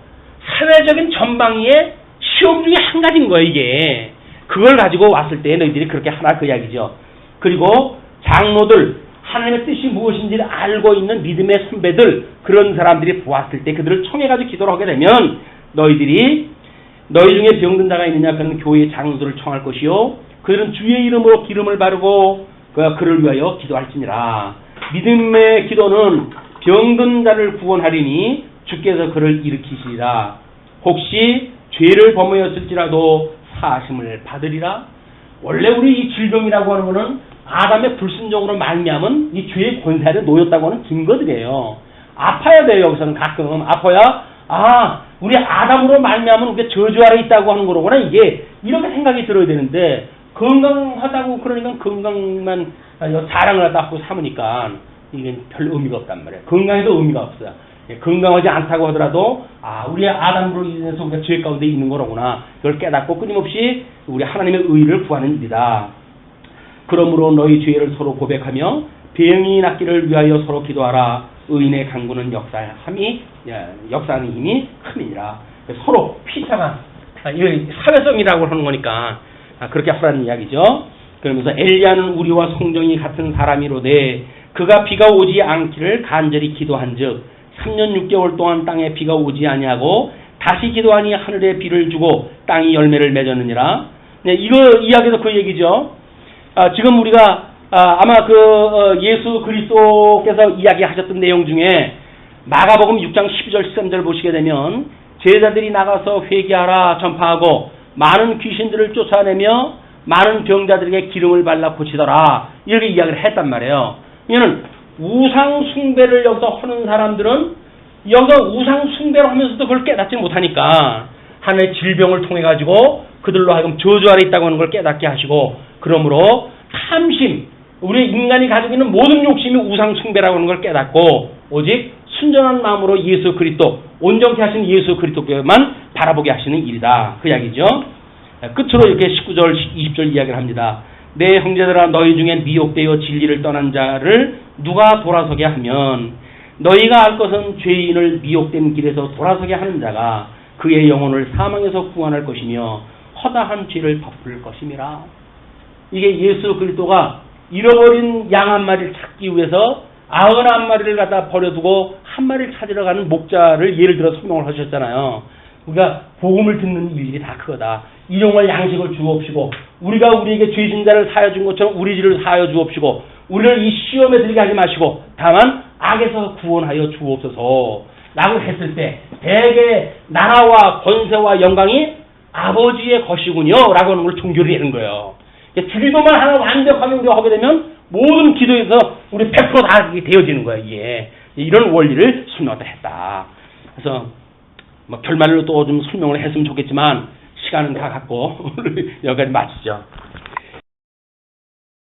사회적인 전방위의 시험 중에 한 가지인 거예요, 이게. 그걸 가지고 왔을 때 너희들이 그렇게 하라 그 이야기죠. 그리고 장로들, 하나님의 뜻이 무엇인지를 알고 있는 믿음의 선배들, 그런 사람들이 보았을 때 그들을 청해가지고 기도를 하게 되면 너희 중에 병든 자가 있느냐? 그는 교회의 장로들을 청할 것이요. 그들은 주의 이름으로 기름을 바르고 그를 위하여 기도할지니라. 믿음의 기도는 병든 자를 구원하리니 주께서 그를 일으키시리라. 혹시 죄를 범하였을지라도 사하심을 받으리라. 원래 우리 이 질병이라고 하는 것은 아담의 불순종으로 말미암은 이 죄의 권세 아래 놓였다고 하는 증거들이에요. 아파야 돼요. 여기서는 가끔 아파야 우리 아담으로 말미암은 우리가 저주 아래 있다고 하는 거로구나. 이게 이렇게 생각이 들어야 되는데 건강하다고 그러니까 건강만 자랑을 하고 삼으니까 이게 별 의미가 없단 말이에요. 건강에도 의미가 없어요. 건강하지 않다고 하더라도 우리 아담으로 인해서 우리가 죄 가운데 있는 거로구나. 그걸 깨닫고 끊임없이 우리 하나님의 의를 구하는 일이다. 그러므로 너희 죄를 서로 고백하며 병이 낫기를 위하여 서로 기도하라. 의인의 강구는 역사하는 힘이 큼이니라. 서로 피차가 이거 사회성이라고 하는 거니까 그렇게 하라는 이야기죠. 그러면서 엘리야는 우리와 성정이 같은 사람이로되 그가 비가 오지 않기를 간절히 기도한즉 3년 6개월 동안 땅에 비가 오지 아니하고 다시 기도하니 하늘에 비를 주고 땅이 열매를 맺었느니라. 이거 이야기도 그 얘기죠. 지금 우리가 아마 예수 그리스도께서 이야기하셨던 내용 중에 마가복음 6장 12절 13절 보시게 되면 제자들이 나가서 회개하라 전파하고 많은 귀신들을 쫓아내며 많은 병자들에게 기름을 발라 고치더라. 이렇게 이야기를 했단 말이에요. 이거는 우상 숭배를 여기서 하는 사람들은 여기서 우상 숭배를 하면서도 그걸 깨닫지 못하니까 하나의 질병을 통해 가지고 그들로 하여금 저주 아래 있다고 하는 걸 깨닫게 하시고 그러므로 탐심, 우리 인간이 가지고 있는 모든 욕심이 우상 숭배라고 하는 걸 깨닫고 오직 순전한 마음으로 예수 그리스도, 온전케 하신 예수 그리스도께만 바라보게 하시는 일이다. 그 이야기죠. 끝으로 이렇게 19절, 20절 이야기를 합니다. 내 형제들아 너희 중에 미혹되어 진리를 떠난 자를 누가 돌아서게 하면 너희가 알 것은 죄인을 미혹된 길에서 돌아서게 하는 자가 그의 영혼을 사망에서 구원할 것이며 허다한 죄를 덮을 것임이라. 이게 예수 그리스도가 잃어버린 양 한 마리를 찾기 위해서 91마리를 갖다 버려두고 한 마리를 찾으러 가는 목자를 예를 들어 설명을 하셨잖아요. 우리가 복음을 듣는 일이 다 그거다. 일용할 양식을 주옵시고 우리가 우리에게 죄진 자를 사하여 준 것처럼 우리 죄를 사하여 주옵시고 우리를 이 시험에 들게 하지 마시고 다만 악에서 구원하여 주옵소서 라고 했을 때 대개 나라와 권세와 영광이 아버지의 것이군요 라고 하는 걸 종교를 내는 거예요. 주기도만 하나 완벽하게 우리가 하게 되면 모든 기도에서 우리 100% 다 되어지는 거예요. 이게 이런 원리를 설명하다 했다. 그래서 결말로 또 좀 설명을 했으면 좋겠지만 시간은 다 갔고 여기까지 마치죠.